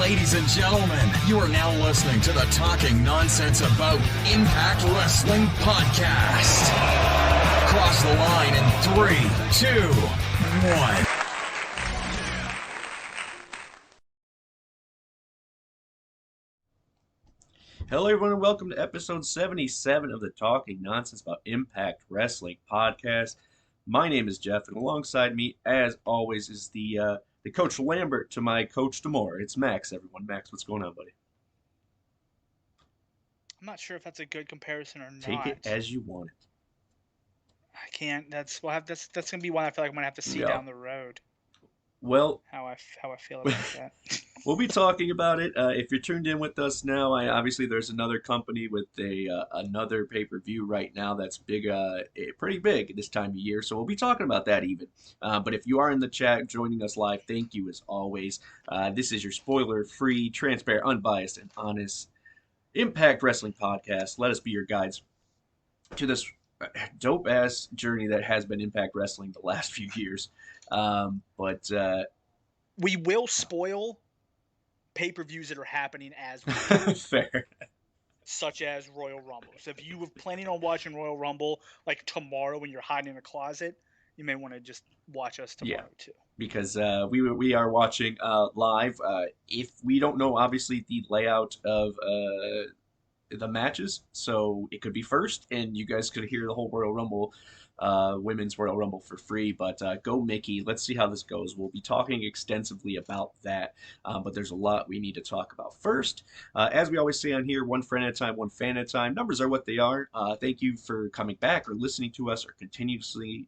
Ladies and gentlemen, you are now listening to the Talking Nonsense About Impact Wrestling podcast. Cross the line in 3, 2, 1. Hello, everyone, and welcome to episode 77 of the Talking Nonsense About Impact Wrestling podcast. My name is Jeff, and alongside me, as always, is the Coach Lambert to my Coach Demore. It's Max, everyone. Max, what's going on, buddy? I'm not sure if that's a good comparison or not. Take it as you want it. I can't. That's gonna be one I feel like I'm gonna have to see down the road. Well, how I feel about that. We'll be talking about it. If you're tuned in with us now, obviously there's another company with another pay-per-view right now that's big, pretty big this time of year. So we'll be talking about that even. But if you are in the chat joining us live, thank you as always. This is your spoiler-free, transparent, unbiased, and honest Impact Wrestling podcast. Let us be your guides to this dope-ass journey that has been Impact Wrestling the last few years. We will spoil pay-per-views that are happening as well. Fair. Such as Royal Rumble. So if you were planning on watching Royal Rumble like tomorrow when you're hiding in a closet, you may want to just watch us tomorrow too. Because we are watching live. If we don't know, obviously, the layout of the matches, so it could be first, and you guys could hear the whole Royal Rumble, Women's Royal Rumble for free. But go Mickie. Let's see how this goes. We'll be talking extensively about that, but there's a lot we need to talk about. First, as we always say on here, one friend at a time, one fan at a time. Numbers are what they are. Thank you for coming back or listening to us or continuously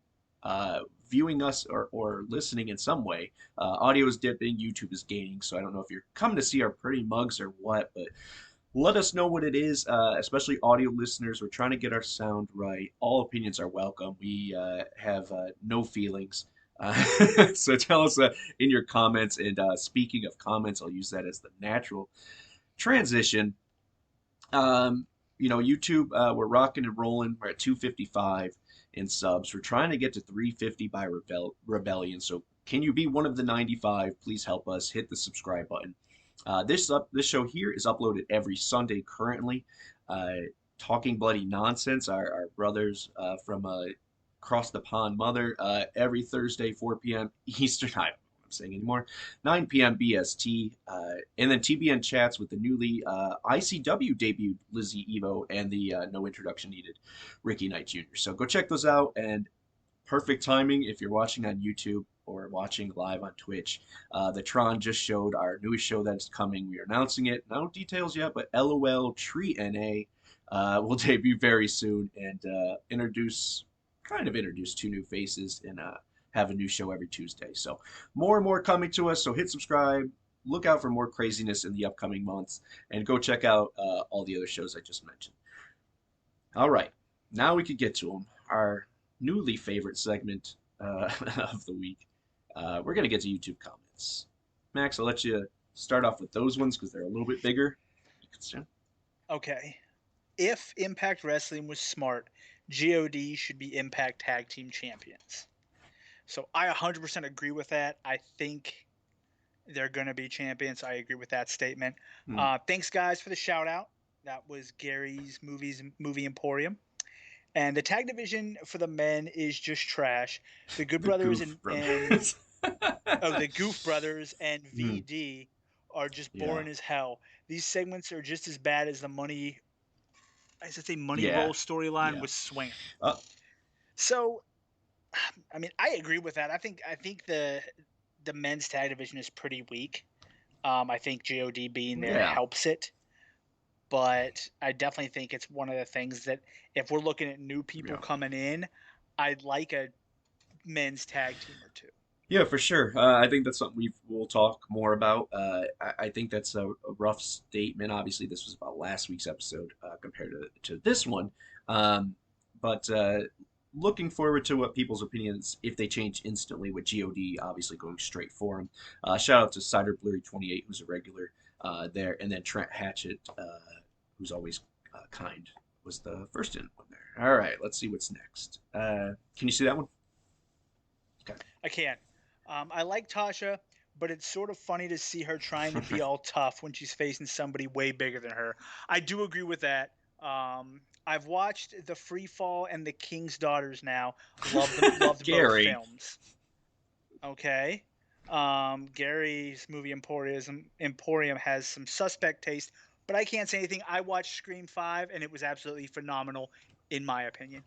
viewing us or listening in some way. Audio is dipping, YouTube is gaining, so I don't know if you're coming to see our pretty mugs or what, but let us know what it is, especially audio listeners. We're trying to get our sound right. All opinions are welcome. We have no feelings. So tell us in your comments. And speaking of comments, I'll use that as the natural transition. YouTube, we're rocking and rolling. We're at 255 in subs. We're trying to get to 350 by Rebellion. So can you be one of the 95? Please help us. Hit the subscribe button. This show here is uploaded every Sunday currently. Talking Bloody Nonsense, our brothers from across the pond mother, every Thursday, 4 p.m. Eastern. I don't know what I'm saying anymore. 9 p.m. BST. And then TBN chats with the newly ICW debuted Lizzie Evo and the No Introduction Needed Ricky Knight Jr. So go check those out. And perfect timing if you're watching on YouTube or watching live on Twitch. The Tron just showed our newest show that's coming. We are announcing it. No details yet, but LOL Tree NA will debut very soon and introduce two new faces and have a new show every Tuesday. So more and more coming to us. So hit subscribe. Look out for more craziness in the upcoming months. And go check out all the other shows I just mentioned. All right. Now we could get to them. Our newly favorite segment of the week. We're going to get to YouTube comments. Max, I'll let you start off with those ones because they're a little bit bigger. Okay. If Impact Wrestling was smart, GOD should be Impact Tag Team Champions. So I 100% agree with that. I think they're going to be champions. I agree with that statement. Thanks, guys, for the shout out. That was Gary's Movie Emporium. And the tag division for the men is just trash. The Good Brothers and the Goof Brothers and VD are just boring as hell. These segments are just as bad as the Money Roll storyline with Swinger. So, I mean, I agree with that. I think the men's tag division is pretty weak. I think GOD being there helps it. But I definitely think it's one of the things that if we're looking at new people coming in, I'd like a men's tag team or two. Yeah, for sure. I think that's something we'll talk more about. I think that's a rough statement. Obviously, this was about last week's episode compared to this one. But looking forward to what people's opinions, if they change instantly with GOD, obviously going straight for him. Shout out to Cider Blurry 28, who's a regular there. And then Trent Hatchett, who's always kind, was the first in one there. All right, let's see what's next. Can you see that one? Okay. I can. I like Tasha. but it's sort of funny to see her trying to be all tough when she's facing somebody way bigger than her. I do agree with that. I've watched The Free Fall and The King's Daughters now. Loved both Gary. films. Okay. Gary's movie Emporium has some suspect taste, but I can't say anything. I watched Scream 5 and it was absolutely phenomenal, in my opinion.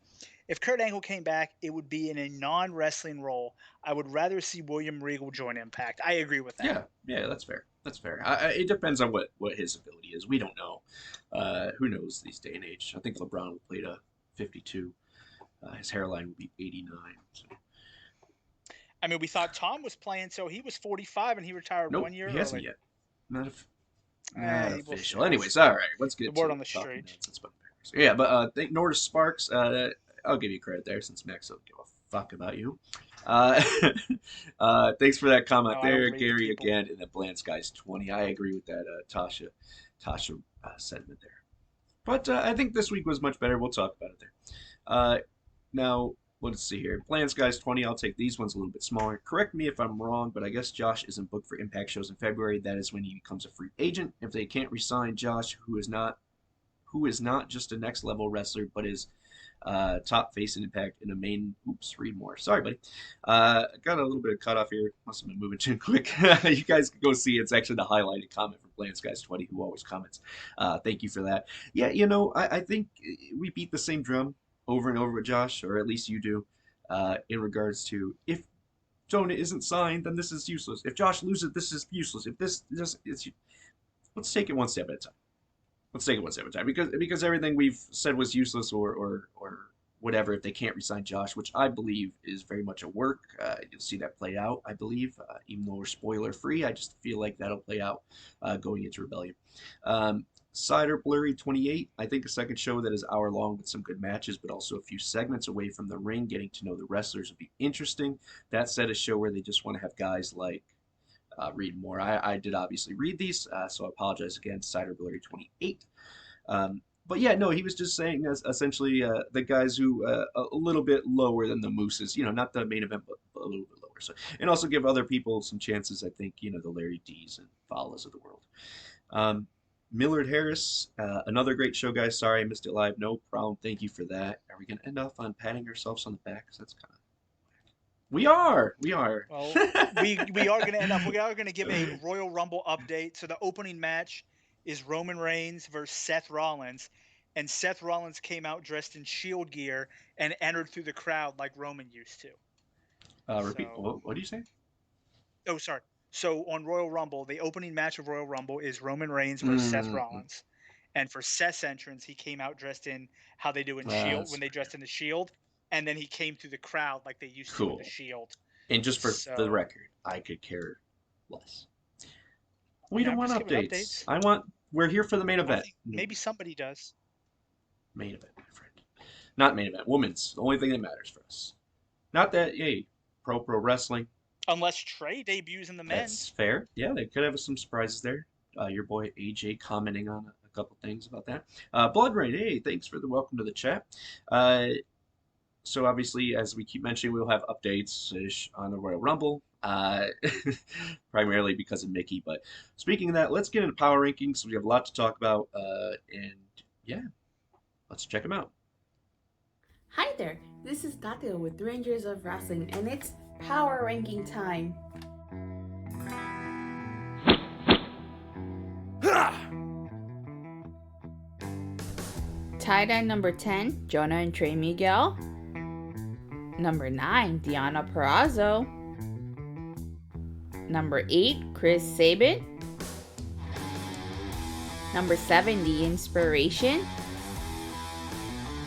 If Kurt Angle came back, it would be in a non-wrestling role. I would rather see William Regal join Impact. I agree with that. Yeah, that's fair. That's fair. It depends on what his ability is. We don't know. Who knows these day and age? I think LeBron will play to 52. His hairline will be 89. So. I mean, we thought Tom was playing, so he was 45 and he retired Nope, 1 year he early. hasn't yet. Not official. We'll Anyways, all right. Let's get the word to on the street. Yeah, but thank Norris Sparks. I'll give you credit there since Max doesn't give a fuck about you. Thanks for that comment there, Gary, again, and the Bland Skies 20. I agree with that Tasha sentiment there. But I think this week was much better. We'll talk about it there. Now, let's see here. Bland Skies 20, I'll take these ones a little bit smaller. Correct me if I'm wrong, but I guess Josh isn't booked for Impact shows in February. That is when he becomes a free agent. If they can't re-sign Josh, who is not just a next level wrestler, but is top face in Impact in a main. Oops, read more. Sorry, buddy. Got a little bit of cut off here. Must have been moving too quick. You guys can go see it. It's actually the highlighted comment from Bland Skies 20, who always comments. Thank you for that. Yeah, I think we beat the same drum over and over with Josh, or at least you do, in regards to if Jonah isn't signed, then this is useless. If Josh loses, this is useless. If this it's let's take it one step at a time. Let's take it one step at a time, because everything we've said was useless or whatever if they can't resign Josh, which I believe is very much a work. You'll see that play out, I believe, even though we're spoiler free. I just feel like that'll play out going into Rebellion. Cider Blurry 28, I think a second show that is hour long with some good matches, but also a few segments away from the ring, getting to know the wrestlers would be interesting. That said, a show where they just want to have guys like read more. I did obviously read these, so I apologize again, Cider Blurry 28. But yeah, no, he was just saying essentially the guys who a little bit lower than the Mooses, not the main event, but a little bit lower. So, and also give other people some chances. I think the Larry D's and Fowlas of the world. Millard Harris, another great show, guys. Sorry I missed it live. No problem. Thank you for that. Are we gonna end off on patting ourselves on the back? Because that's kind of. We are. Well, we are going to end up. We are going to give a Royal Rumble update. So the opening match is Roman Reigns versus Seth Rollins, and Seth Rollins came out dressed in Shield gear and entered through the crowd like Roman used to. Repeat. What do you say? Oh, sorry. So on Royal Rumble, the opening match of Royal Rumble is Roman Reigns versus Seth Rollins, and for Seth's entrance, he came out dressed in how they do in Shield when they dressed in the Shield. And then he came through the crowd like they used to with the Shield. And just for the record, I could care less. We don't want updates. We're here for the main event. Maybe somebody does. Main event, my friend. Not main event. Women's. The only thing that matters for us. Not that, pro wrestling. Unless Trey debuts in the men's. That's fair. Yeah, they could have some surprises there. Your boy AJ commenting on a couple things about that. Blood Rain, hey, thanks for the welcome to the chat. So obviously, as we keep mentioning, we'll have updates on the Royal Rumble, primarily because of Mickie. But speaking of that, let's get into power rankings. We have a lot to talk about, and yeah, let's check them out. Hi there, this is Tatio with Rangers of Wrestling, and it's power ranking time. Tight end number 10, Jonah and Trey Miguel. Number 9, Deonna Purrazzo. Number 8, Chris Sabin. Number 7, The Inspiration.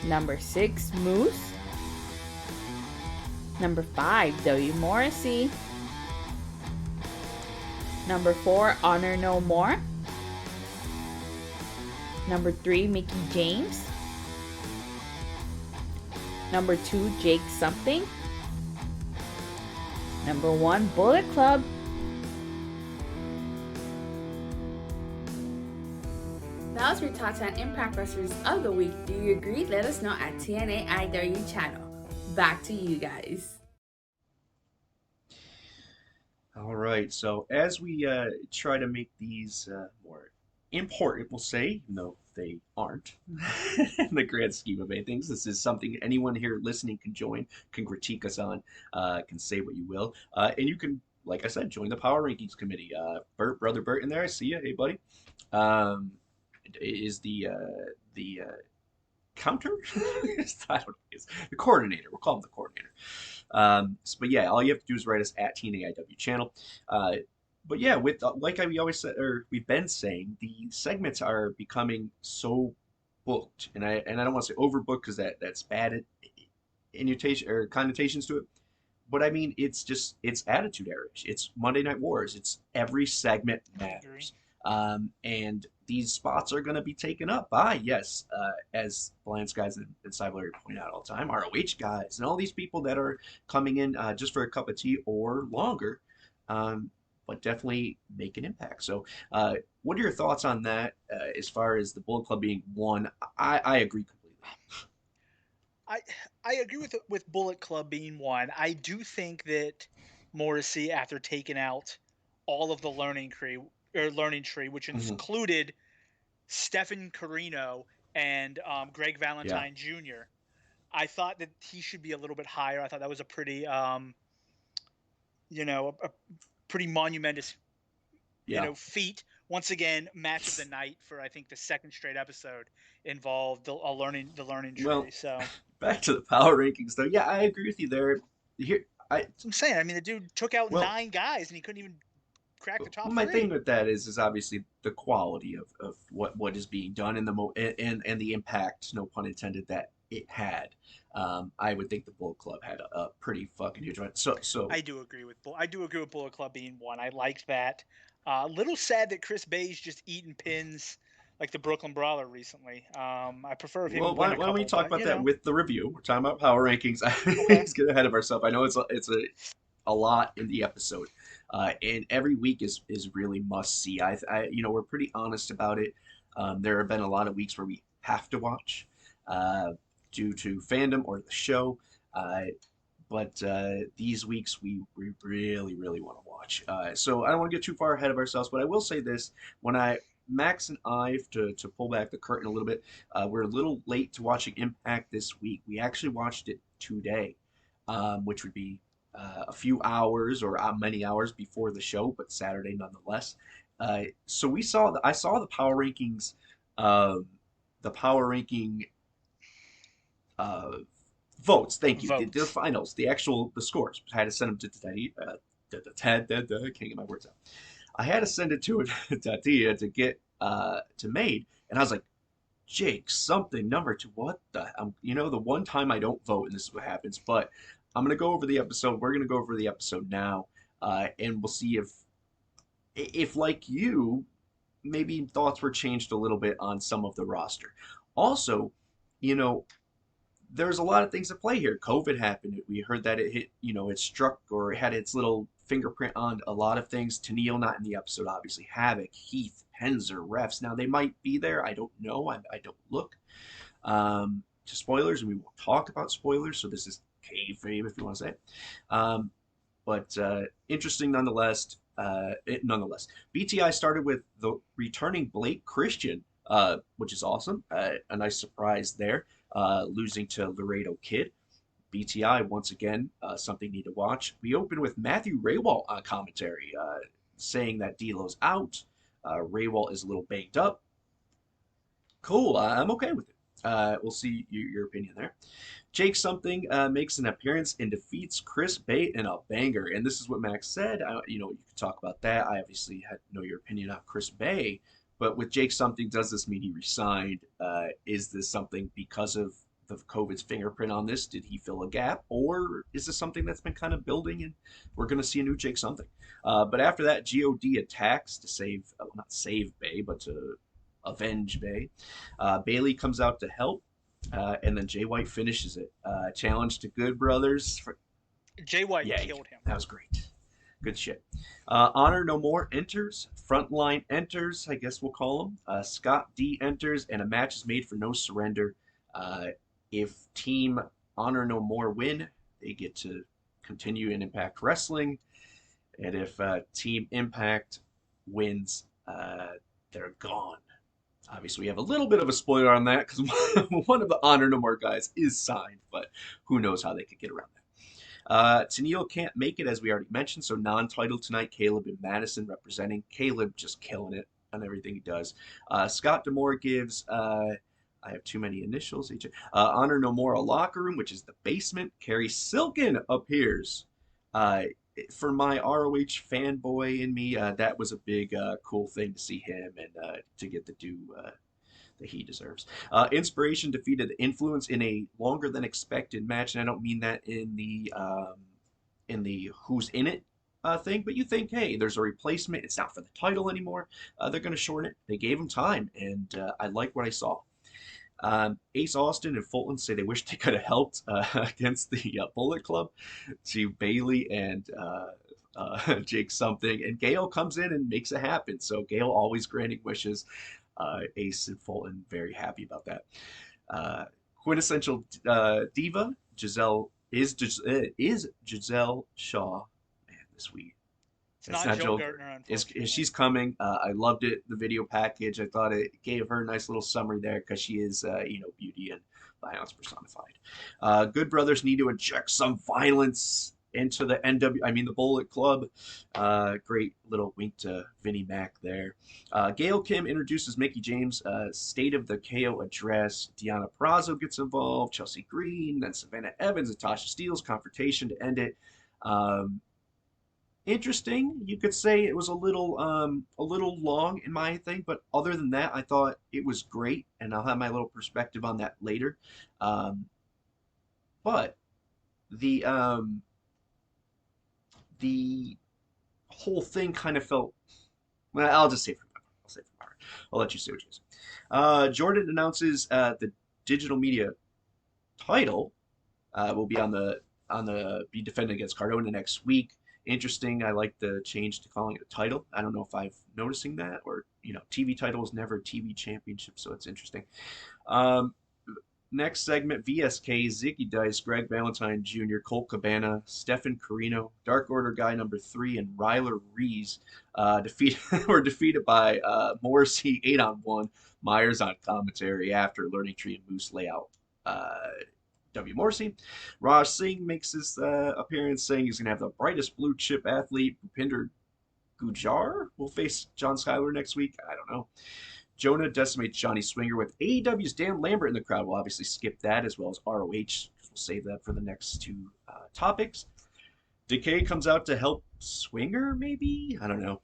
Number 6, Moose. Number 5, W. Morrissey. Number 4, Honor No More. Number 3, Mickie James. Number 2, Jake Something. Number 1, Bullet Club. That was your top 10 Impact Wrestlers of the Week. Do you agree? Let us know at TNAIW channel. Back to you guys. All right. So as we try to make these more important, we'll say, even though they aren't in the grand scheme of things, this is something anyone here listening can join, can critique us on, can say what you will, and you can, like I said, join the Power Rankings committee. Bert, brother Bert, in there. I see you. Hey, buddy. Um, is the counter? I don't know. It's the coordinator. We'll call him the coordinator. But yeah, all you have to do is write us at TNAIW channel. Uh, but yeah, with we always said, or we've been saying, the segments are becoming so booked, and I don't want to say overbooked because that's bad innutation or connotations to it. But I mean, it's attitude era. It's Monday Night Wars. It's every segment I agree. matters. And these spots are going to be taken up by, yes, as Lance guys and Cyber point out all the time, ROH guys and all these people that are coming in just for a cup of tea or longer, but definitely make an impact. So, what are your thoughts on that as far as the Bullet Club being one? I agree completely. I I agree with Bullet Club being one. I do think that Morrissey, after taking out all of the learning tree, which Hmm. included Stephen Carino and Greg Yeah, Valentine Jr., I thought that he should be a little bit higher. I thought that was a pretty a pretty monumentous yeah. feat. Once again, match of the night for I think the second straight episode involved the learning tree. Well, So back to the power rankings, though. Yeah, I agree with you there. Here, I that's what I'm saying. I mean, the dude took out well, 9 guys and he couldn't even crack the top my thing three. with that is obviously the quality of what is being done and and the impact, no pun intended, that it had. I would think the Bullet Club had a pretty fucking huge one. So I do agree with Bullet Club being one. I liked that. A little sad that Chris Bay's just eating pins like the Brooklyn Brawler recently. I prefer if he well, would win a why don't we couple, talk but about that with the review? We're talking about power rankings. okay. Let's get ahead of ourselves. I know it's a lot in the episode, and every week is really must see. We're pretty honest about it. There have been a lot of weeks where we have to watch uh, due to fandom or the show, uh, but these weeks we really really want to watch. So I don't want to get too far ahead of ourselves, but I will say this: when I Max and I, to pull back the curtain a little bit, we're a little late to watching Impact this week. We actually watched it today, which would be a few hours or many hours before the show, but Saturday nonetheless. So I saw um, the power ranking uh, votes. Thank you. The Votes. finals, the scores. I had to send them to Teddy. Can't get my words out. I had to send it to Tatia to get to Made, and I was like, Jake, something number two. What the? The one time I don't vote, and this is what happens. But I'm gonna go over the episode. We're gonna go over the episode now, and we'll see if like you, maybe thoughts were changed a little bit on some of the roster. Also, you know, there's a lot of things at play here. COVID happened. We heard that it hit, it struck or it had its little fingerprint on a lot of things. Tennille not in the episode, obviously. Havoc, Heath, Penzer, refs. Now they might be there. I don't know. I don't look. To spoilers, and we won't talk about spoilers. So this is kayfabe if you want to say it. But interesting nonetheless. BTI started with the returning Blake Christian, which is awesome. A nice surprise there, losing to Laredo Kid. BTI once again, something you need to watch. We open with Matthew Raywalt on commentary, saying that D'Lo's out. Raywalt is a little banged up. Cool, I'm okay with it. We'll see your opinion there. Jake something makes an appearance and defeats Chris Bay in a banger, and this is what Max said. You could talk about that. I obviously had to know your opinion on Chris Bay, but with Jake something, does this mean he resigned? Is this something because of the COVID's fingerprint on this? Did he fill a gap, or is this something that's been kind of building, and we're going to see a new Jake something? But after that, God attacks to save, not save Bay, but to avenge Bay. Bailey comes out to help, and then Jay White finishes it. Challenge to Good Brothers. Jay White Yeah, killed him. that was great. Good shit. Honor No More enters. Frontline enters, I guess we'll call him. Scott D enters, and a match is made for no surrender. If Team Honor No More win, they get to continue in Impact Wrestling. And if Team Impact wins, they're gone. Obviously, we have a little bit of a spoiler on that because one of the Honor No More guys is signed, but who knows how they could get around that. Tennille can't make it, as we already mentioned, so non-title tonight. Caleb and Madison representing. Caleb just killing it on everything he does. Scott D'Amore gives, I have too many initials. Honor No More a locker room, which is the basement. Carrie Silken appears. For my ROH fanboy in me, that was a big, cool thing to see him and to get the due that he deserves. Inspiration defeated Influence in a longer than expected match, and I don't mean that in the who's in it thing, but you think, hey, there's a replacement. It's not for the title anymore. They're going to shorten it. They gave him time, and I like what I saw. Ace Austin and Fulton say they wish they could have helped against the Bullet Club to Bailey and Jake something. And Gail comes in and makes it happen. So Gail always granting wishes. Ace and Fulton very happy about that. Quintessential diva Giselle is Giselle Shaw. Man, this week. It's not Joe Gertner, unfortunately. She's coming. I loved it. The video package. I thought it gave her a nice little summary there because she is, beauty and violence personified. Good Brothers need to inject some violence into the the Bullet Club. Great little wink to Vinnie Mac there. Gail Kim introduces Mickie James. State of the KO address. Deonna Purrazzo gets involved. Chelsea Green. Then Savannah Evans and Tasha Steele's confrontation to end it. Interesting. You could say it was a little long in my thing, but other than that, I thought it was great, and I'll have my little perspective on that later. But the whole thing kind of felt. Well, I'll just say for I'll let you say what you say. Jordan announces the digital media title will be be defended against Cardona next week. Interesting. I like the change to calling it a title. I don't know if I've noticing that, or TV title is never TV championship, so it's interesting. Next segment: VSK, Zicky Dice, Greg Valentine Jr., Colt Cabana, Stefan Carino, Dark Order guy number 3, and Ryler Rees were defeated by Morrissey 8-on-1. Myers on commentary after Learning Tree and Moose layout. W. Morrissey. Raj Singh makes his appearance, saying he's going to have the brightest blue chip athlete. Bhupinder Gujar will face John Schuyler next week. I don't know. Jonah decimates Johnny Swinger with AEW's Dan Lambert in the crowd. We'll obviously skip that, as well as ROH. We'll save that for the next two topics. Decay comes out to help Swinger, maybe? I don't know.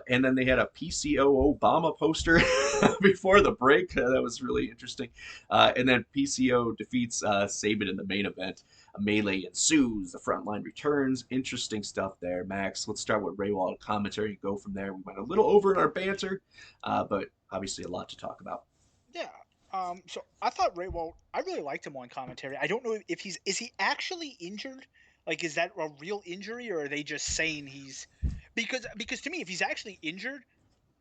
And then they had a PCO Obama poster before the break. That was really interesting. And then PCO defeats Sabin in the main event. A melee ensues. The frontline returns. Interesting stuff there, Max. Let's start with Ray Wall commentary and go from there. We went a little over in our banter, but obviously a lot to talk about. Yeah. So I thought Ray Wall, I really liked him on commentary. I don't know if is he actually injured? Like, is that a real injury, or are they just saying he's because to me, if he's actually injured,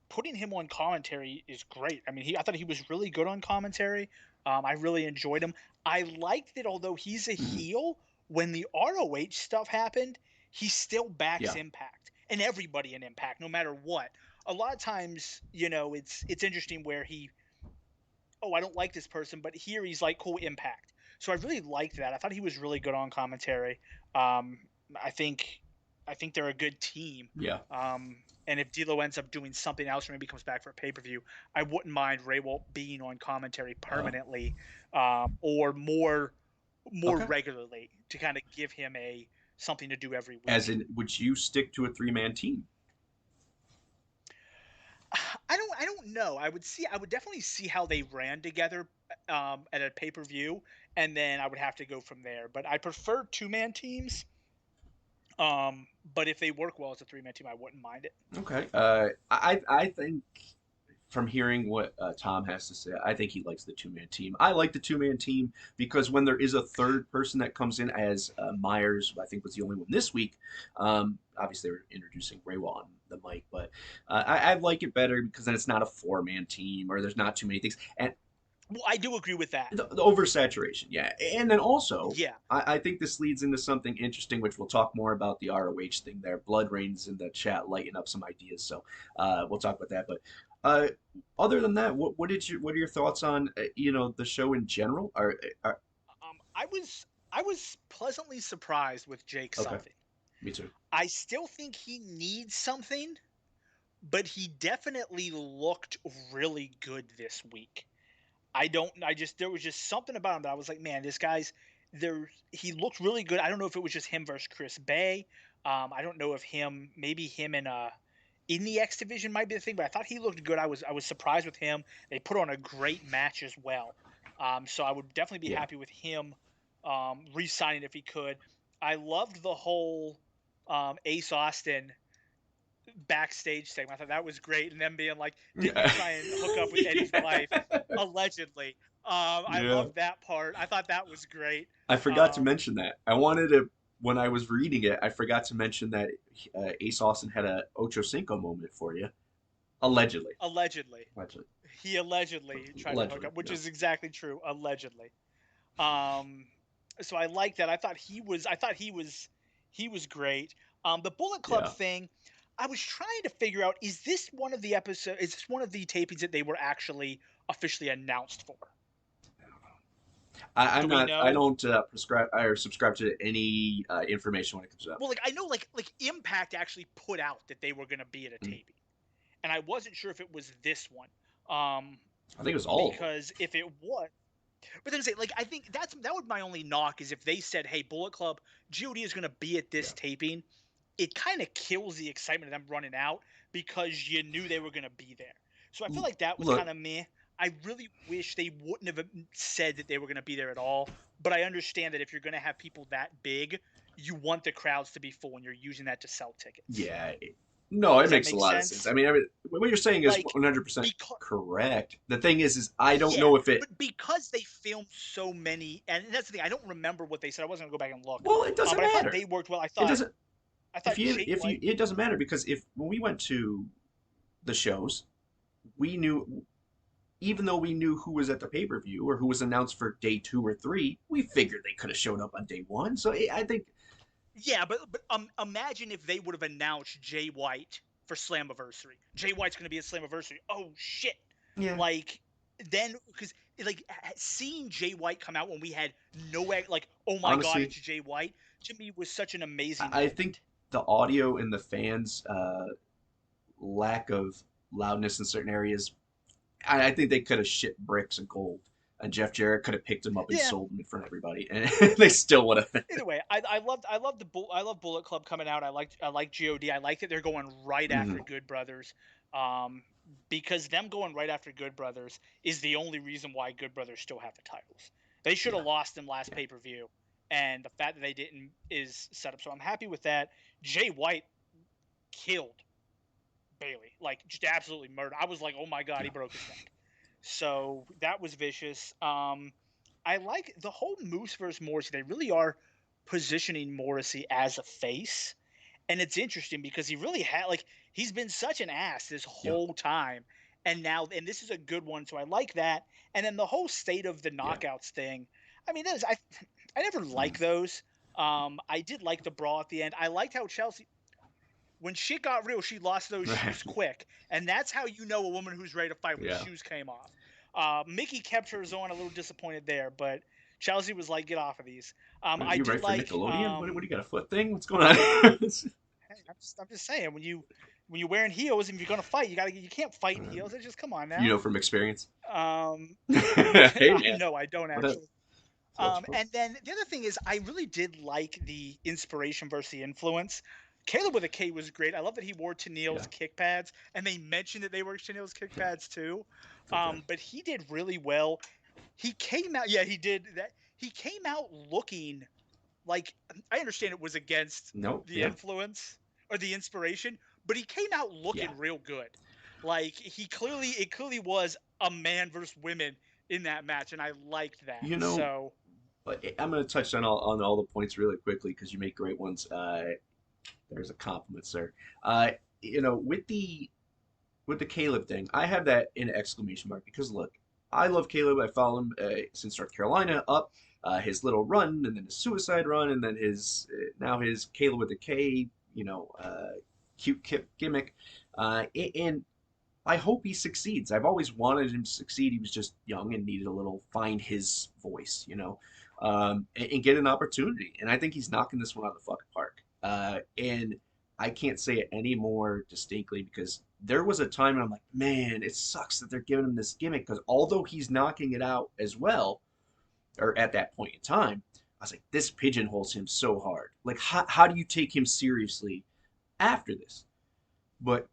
putting him on commentary is great. I mean, I thought he was really good on commentary. I really enjoyed him. I liked that although he's a heel, when the ROH stuff happened, he still backs Impact and everybody in Impact, no matter what. A lot of times, it's interesting where I don't like this person, but here he's like, cool, Impact. So I really liked that. I thought he was really good on commentary. I think they're a good team. Yeah. And if D'Lo ends up doing something else or maybe comes back for a pay-per-view, I wouldn't mind Ray Walt being on commentary permanently, or more regularly to kind of give him something to do every week. As in, would you stick to a 3-man team? I don't know. I would definitely see how they ran together at a pay-per-view, and then I would have to go from there. But I prefer 2-man teams. But if they work well as a 3-man team, I wouldn't mind it. Okay. I think from hearing what Tom has to say, I think he likes the 2-man team. I like the 2-man team because when there is a third person that comes in, as Myers, I think was the only one this week. Obviously, they're introducing Ray Wall on the mic, but I like it better because then it's not a 4-man team or there's not too many things. And Well, I do agree with that. The oversaturation, yeah. And then also, Yeah. I think this leads into something interesting, which we'll talk more about the ROH thing there. Blood Rain's in the chat, lighting up some ideas, so we'll talk about that. But uh, other than that, what are your thoughts on the show in general? I was pleasantly surprised with Jake Okay, something. me too. I still think he needs something, but he definitely looked really good this week. There was just something about him that I was like, man, this guy's there. He looked really good. I don't know if it was just him versus Chris Bay. I don't know if maybe him in the X division might be the thing, but I thought he looked good. I was surprised with him. They put on a great match as well. So I would definitely be Yeah. happy with him re-signing if he could. I loved the whole Ace Austin backstage segment. I thought that was great, and them being like, "Didn't you try and hook up with Eddie's wife?" Allegedly. I Yeah. loved that part. I thought that was great. I forgot to Um, mention that. I wanted to, when I was reading it, I forgot to mention that Ace Austin had a Ocho Cinco moment for you. Allegedly. allegedly, Allegedly. he allegedly tried to hook Allegedly. up, which Yeah. is exactly true. Allegedly. Um, so I like that. I thought he was great. The Bullet Club Yeah. thing, I was trying to figure out: is this one of the episodes? Is this one of the tapings that they were actually officially announced for? I'm Do we not. I know? don't prescribe or subscribe to any information when it comes to that. Well, like I know, like Impact actually put out that they were going to be at a Mm. taping, and I wasn't sure if it was this one, um, I think it was all of them. because if it was, but then say like I think that would my only knock is if they said, "Hey, Bullet Club, God is going to be at this Yeah. taping," it kind of kills the excitement of them running out because you knew they were going to be there. So I feel like that was kind Look, of meh. I really wish they wouldn't have said that they were going to be there at all. But I understand that if you're going to have people that big, you want the crowds to be full, and you're using that to sell tickets. yeah. No, it Does that makes a make lot of sense. sense? I mean, what you're saying is Like, 100% because correct. The thing is I don't yeah, know if it. but because they filmed so many, and that's the thing. I don't remember what they said. I wasn't gonna go back and look, Well, it doesn't but I thought matter. they worked well. It doesn't. I If thought you Jay if you White. it doesn't matter because if when we went to the shows, we knew even though we knew who was at the pay per view or who was announced for day 2 or 3, we figured they could have showed up on day 1. So I think Yeah, but imagine if they would have announced Jay White for Slammiversary. Jay White's gonna be at Slammiversary. Oh shit! yeah. Like then because like seeing Jay White come out when we had like, oh my god, Honestly, it's Jay White, to me was such an amazing I think moment. the audio and the fans' lack of loudness in certain areas, I think they could have shipped bricks of gold. And Jeff Jarrett could have picked him up and Yeah. sold him in front of everybody, and they still would have. Either way, I love Bullet Club coming out. I like God. I like that they're going right Mhm. after Good Brothers, um, because them going right after Good Brothers is the only reason why Good Brothers still have the titles. They should Yeah, have lost them last yeah. pay per view, and the fact that they didn't is set up. So I'm happy with that. Jay White killed Bailey, like just absolutely murdered. I was like, oh my god, he Yeah. broke his neck. So that was vicious. I like the whole Moose versus Morrissey. They really are positioning Morrissey as a face, and it's interesting because he really had he's been such an ass this Yeah. whole time, and this is a good one. So I like that. And then the whole state of the Yeah. knockouts thing. I mean, I never Mm. like those. I did like the brawl at the end. I liked how Chelsea, when shit got real, she lost those Right. shoes quick, and that's how you know a woman who's ready to fight when the Yeah. shoes came off. Mickie kept hers on, a little disappointed there, but Chelsea was like, "Get off of these." Are I you did right for like. Nickelodeon? What do you got, a foot thing? What's going on? Hey, I'm just saying when you're wearing heels and you're gonna fight, you can't fight in Uh, heels. It's just come on you now. know from experience. Hey I man, know I don't what up? actually. So it's fun. And then the other thing is, I really did like the inspiration versus the influence. Caleb with a K was great. I love that he wore Yeah. Tennille's kick pads, and they mentioned that they were Tennille's kick pads too. Okay. But he did really well. He came out, yeah, he did that. He came out looking like, I understand it was against Nope. the Yeah. influence or the inspiration, but he came out Yeah. looking real good. Like it clearly was a man versus women in that match, and I liked that. You know, So but I'm going to touch on all the points really quickly because you make great ones. There's a compliment, sir. Uh, with the Caleb thing, I have that in exclamation mark because look, I love Caleb. I follow him since North Carolina up. His little run, and then his suicide run, and then his now his Caleb with a K, cute gimmick. And I hope he succeeds. I've always wanted him to succeed. He was just young and needed a little find his voice, and get an opportunity. And I think he's knocking this one out of the fucking park. And I can't say it any more distinctly because there was a time when I'm like, man, it sucks that they're giving him this gimmick because although he's knocking it out as well, or at that point in time, I was like, this pigeonholes him so hard. Like, how do you take him seriously after this? But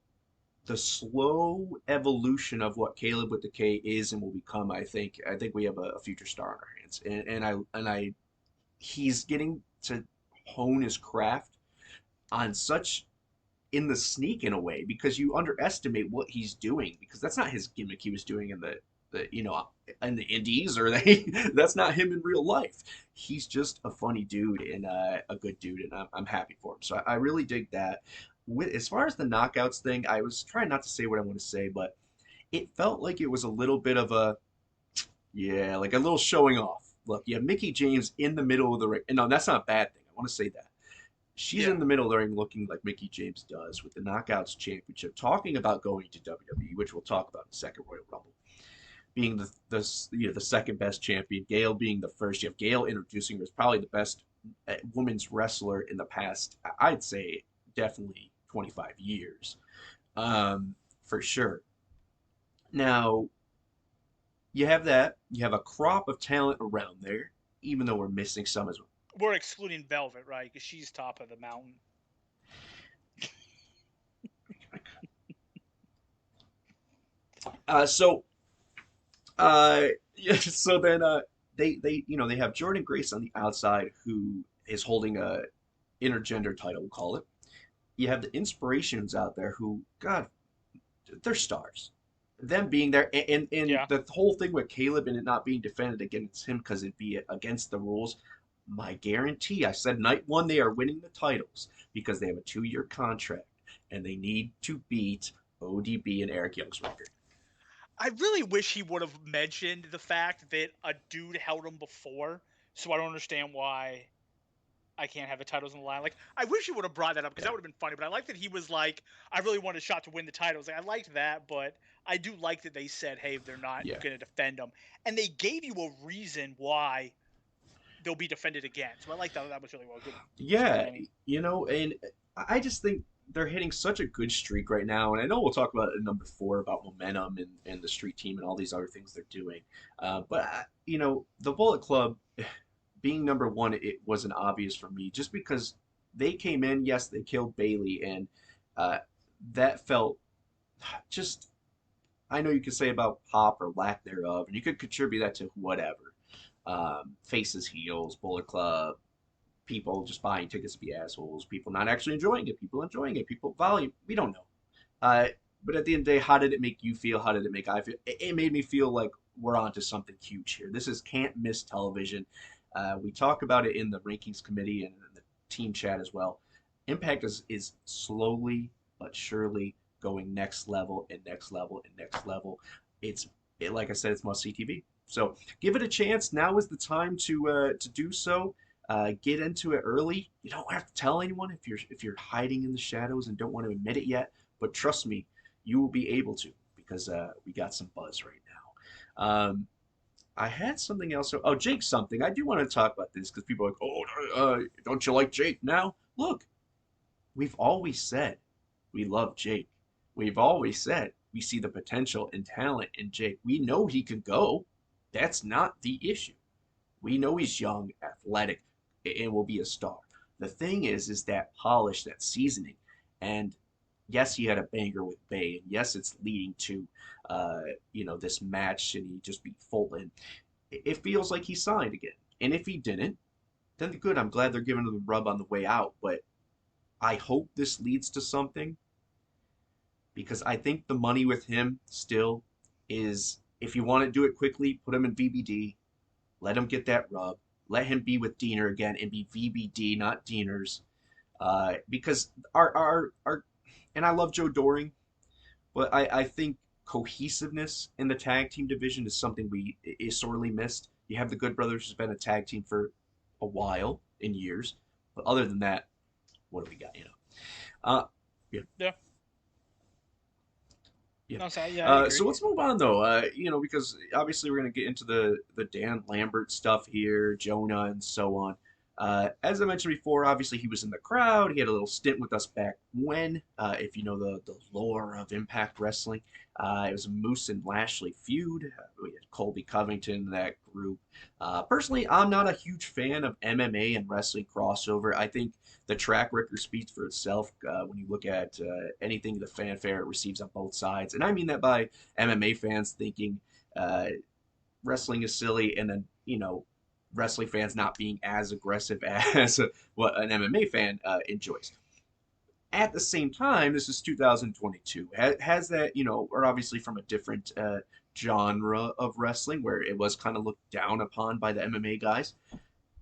the slow evolution of what Caleb with the K is and will become, I think we have a future star on our hands, and he's getting to hone his craft on such in the sneak in a way because you underestimate what he's doing because that's not his gimmick he was doing in the in the indies or that's not him in real life. He's just a funny dude and a good dude, and I'm happy for him. So I really dig that. As far as the knockouts thing, I was trying not to say what I want to say, but it felt like it was a little bit of like a little showing off. Look, you have Mickie James in the middle of the ring. And no, that's not a bad thing. I want to say that. She's in the middle of the ring looking like Mickie James does with the Knockouts Championship, talking about going to WWE, which we'll talk about in the second Royal Rumble. Being the second best champion, Gail being the first. You have Gail introducing her as probably the best women's wrestler in the past, I'd say, definitely 25 years, for sure. Now, you have that. You have a crop of talent around there, even though we're missing some as well. We're excluding Velvet, right? Because she's top of the mountain. So then they have Jordan Grace on the outside who is holding a intergender title, we'll call it. You have the Inspirations out there who, God, they're stars. Them being there, and the whole thing with Caleb and it not being defended against him because it'd be against the rules. My guarantee, I said night one they are winning the titles because they have a 2-year contract and they need to beat ODB and Eric Young's record. I really wish he would have mentioned the fact that a dude held him before, so I don't understand why I can't have the titles on the line. Like, I wish he would have brought that up because that would have been funny, but I like that he was like, I really want a shot to win the titles. Like, I liked that, but I do like that they said, hey, they're not going to defend them. And they gave you a reason why they'll be defended again. So I like that. That was really well good. Yeah, and I just think they're hitting such a good streak right now. And I know we'll talk about it in number 4 about momentum and the street team and all these other things they're doing. But the Bullet Club being number 1, it wasn't obvious for me just because they came in. Yes, they killed Bailey, and that felt just. I know you could say about pop or lack thereof, and you could contribute that to whatever. Faces, heels, Bullet Club, people just buying tickets to be assholes, people not actually enjoying it, people enjoying it, people volume. We don't know. But at the end of the day, how did it make you feel? How did it make I feel? It made me feel like we're onto something huge here. This is can't miss television. We talk about it in the rankings committee and the team chat as well. Impact is slowly but surely going next level and next level and next level. Like I said, it's must-see TV. So give it a chance. Now is the time to do so. Get into it early. You don't have to tell anyone if you're hiding in the shadows and don't want to admit it yet. But trust me, you will be able to because we got some buzz right now. I had something else. Oh, Jake's something. I do want to talk about this because people are like, oh, don't you like Jake now? Look, we've always said we love Jake. We've always said we see the potential and talent in Jake. We know he could go. That's not the issue. We know he's young, athletic, and will be a star. The thing is that polish, that seasoning. And yes, he had a banger with Bay, and yes, it's leading to, this match, and he just beat Fulton. It feels like he signed again. And if he didn't, then good. I'm glad they're giving him the rub on the way out. But I hope this leads to something because I think the money with him still is, if you want to do it quickly, put him in VBD, let him get that rub, let him be with Diener again and be VBD, not Dieners, because our and I love Joe Doring, but I think cohesiveness in the tag team division is something is sorely missed. You have the Good Brothers, who's been a tag team for a while, in years, but other than that, what do we got? Uh, yeah, Yeah. yeah. No, sorry, yeah, I So agree. let's move on though. Because obviously we're gonna get into the Dan Lambert stuff here, Jonah, and so on. As I mentioned before, obviously he was in the crowd. He had a little stint with us back when, if you know the lore of Impact Wrestling. It was a Moose and Lashley feud. We had Colby Covington in that group. Personally, I'm not a huge fan of MMA and wrestling crossover. I think the track record speaks for itself when you look at anything the fanfare it receives on both sides. And I mean that by MMA fans thinking wrestling is silly, and then, wrestling fans not being as aggressive as what an MMA fan enjoys. At the same time, this is 2022. Has that, or obviously from a different genre of wrestling where it was kind of looked down upon by the MMA guys.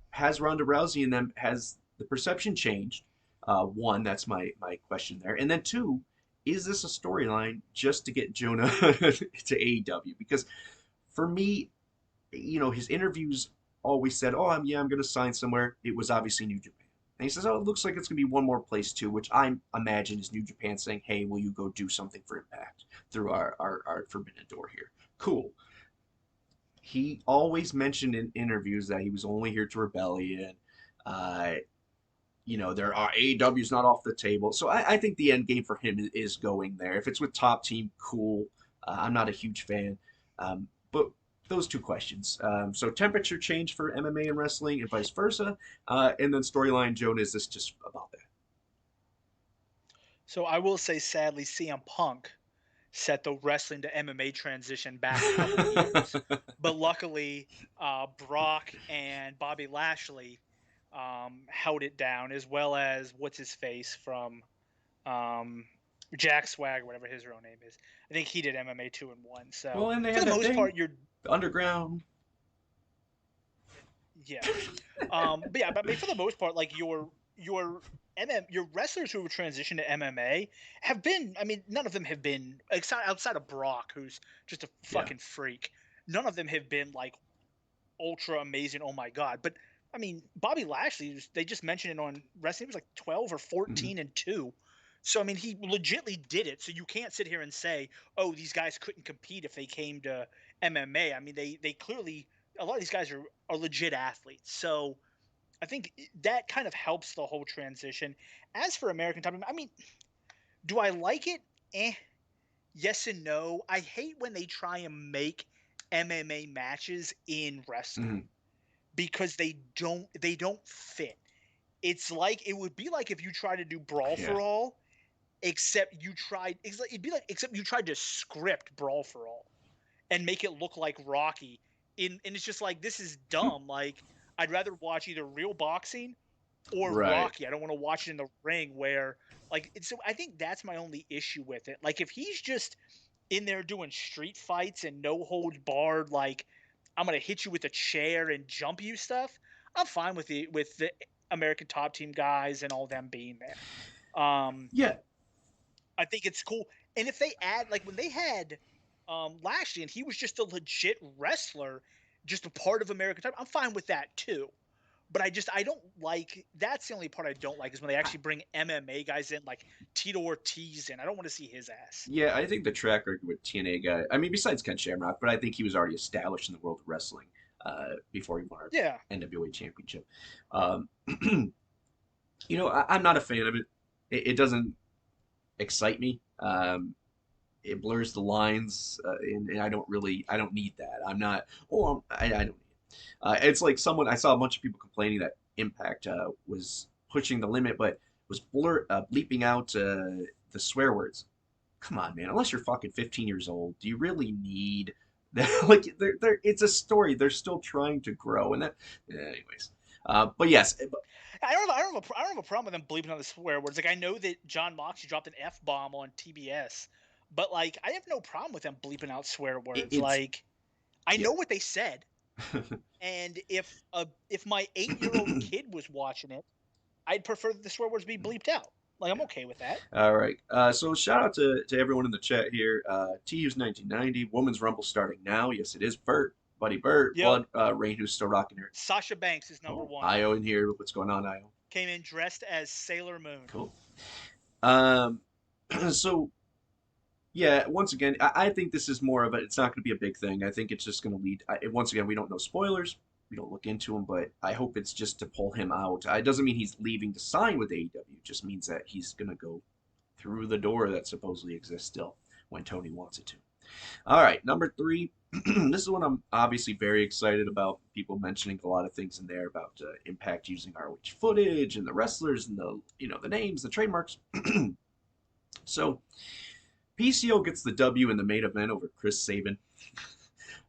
Has Ronda Rousey and them, has the perception changed? One, that's my question there. And then two, is this a storyline just to get Jonah to AEW? Because for me, his interviews always said, "Oh, I'm going to sign somewhere." It was obviously New Japan. And he says, "Oh, it looks like it's going to be one more place too," which I imagine is New Japan saying, "Hey, will you go do something for Impact through our forbidden door here?" Cool. He always mentioned in interviews that he was only here to rebellion. Uh, there are AEW's not off the table. So I think the end game for him is going there. If it's with top team, cool. I'm not a huge fan. But those two questions. So temperature change for MMA and wrestling and vice versa. And then storyline, Jonah, is this just about that? So I will say, sadly, CM Punk set the wrestling to MMA transition back a couple years. But luckily, Brock and Bobby Lashley held it down, as well as what's his face from Jack Swag, whatever his real name is. I think he did MMA 2-1. So Well, and they for had the that most thing, part, you're the underground. yeah. But yeah, but I mean, for the most part, like your your wrestlers who have transitioned to MMA have been. I mean, none of them have been outside of Brock, who's just a Yeah. fucking freak. None of them have been like ultra amazing. Oh my god! But I mean, Bobby Lashley, they just mentioned it on wrestling. He was like 12 or Mm-hmm. 14-2. So I mean, he legitly did it. So you can't sit here and say, "Oh, these guys couldn't compete if they came to MMA." I mean, they clearly, a lot of these guys are legit athletes. So I think that kind of helps the whole transition. As for American Top Team, I mean, do I like it? Yes and no. I hate when they try and make MMA matches in wrestling Mm-hmm. because they don't fit. It's like it would be like if you try to do Brawl Yeah. for All, except you tried. It'd be like except you tried to script Brawl for All and make it look like Rocky. And it's just like, this is dumb. Like, I'd rather watch either real boxing or Right. Rocky. I don't want to watch it in the ring where so I think that's my only issue with it. Like, if he's just in there doing street fights and no holds barred, like, I'm gonna hit you with a chair and jump you stuff, I'm fine with the American Top Team guys and all them being there. Yeah. I think it's cool. And if they add, like when they had Lashley and he was just a legit wrestler, just a part of American Top, I'm fine with that too. But I don't like, that's the only part I don't like is when they actually bring MMA guys in, like Tito Ortiz in. I don't want to see his ass. Yeah, I think the track record with TNA guy, I mean, besides Ken Shamrock, but I think he was already established in the world of wrestling before he won our Yeah. NWA championship. Um, I'm not a fan of it. It doesn't excite me. It blurs the lines, and I don't need that. I'm not, I don't need it. It's like I saw a bunch of people complaining that Impact was pushing the limit, but was bleeping out the swear words. Come on, man. Unless you're fucking 15 years old, do you really need that? Like, it's a story. They're still trying to grow, and that. Anyways, but yes, I don't have a problem with them bleeping on the swear words. Like, I know that John Moxley dropped an F bomb on TBS, but like, I have no problem with them bleeping out swear words. it's Like, I yeah. know what they said. And if my 8-year-old kid was watching it, I'd prefer that the swear words be bleeped out. Like, I'm okay with that. All right. So shout out to everyone in the chat here. TU's 1990 Women's Rumble starting now. Yes, it is. Buddy Bert, Yep. Rain, who's still rocking her. Sasha Banks is number one. Io in here. What's going on, Io? Came in dressed as Sailor Moon. Cool. So yeah, once again, I think this is more of a. It's not going to be a big thing. I think it's just going to lead. Once again, we don't know spoilers. We don't look into him, but I hope it's just to pull him out. It doesn't mean he's leaving to sign with AEW. It just means that he's going to go through the door that supposedly exists still when Tony wants it to. All right, number 3. This is one I'm obviously very excited about. People mentioning a lot of things in there about Impact using ROH footage and the wrestlers and the names, the trademarks. So PCO gets the W in the main event over Chris Sabin.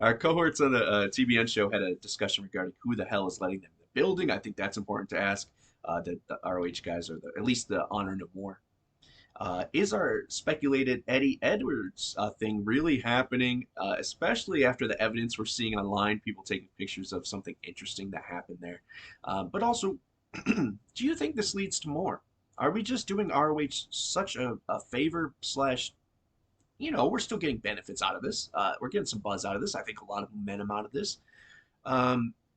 Our cohorts on the TBN show had a discussion regarding who the hell is letting them in the building. I think that's important to ask. The ROH guys are at least the Honor No More. Is our speculated Eddie Edwards thing really happening, especially after the evidence we're seeing online, people taking pictures of something interesting that happened there? But also, do you think this leads to more? Are we just doing ROH such a favor / we're still getting benefits out of this. We're getting some buzz out of this. I think a lot of momentum out of this.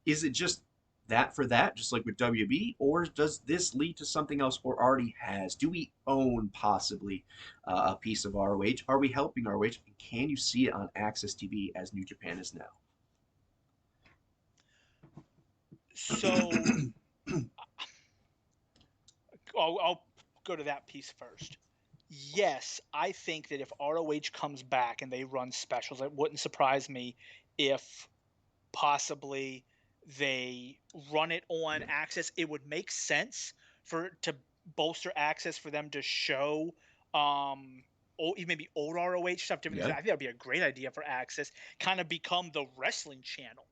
Is it just that for that, just like with WB, or does this lead to something else, or already has? Do we own possibly a piece of ROH? Are we helping ROH? And can you see it on AXSTV as New Japan is now? So I'll go to that piece first. Yes, I think that if ROH comes back and they run specials, it wouldn't surprise me if possibly they run it on Access. It would make sense to bolster Access for them to show maybe old ROH stuff. I think that would be a great idea for Access. Kind of become the wrestling channel.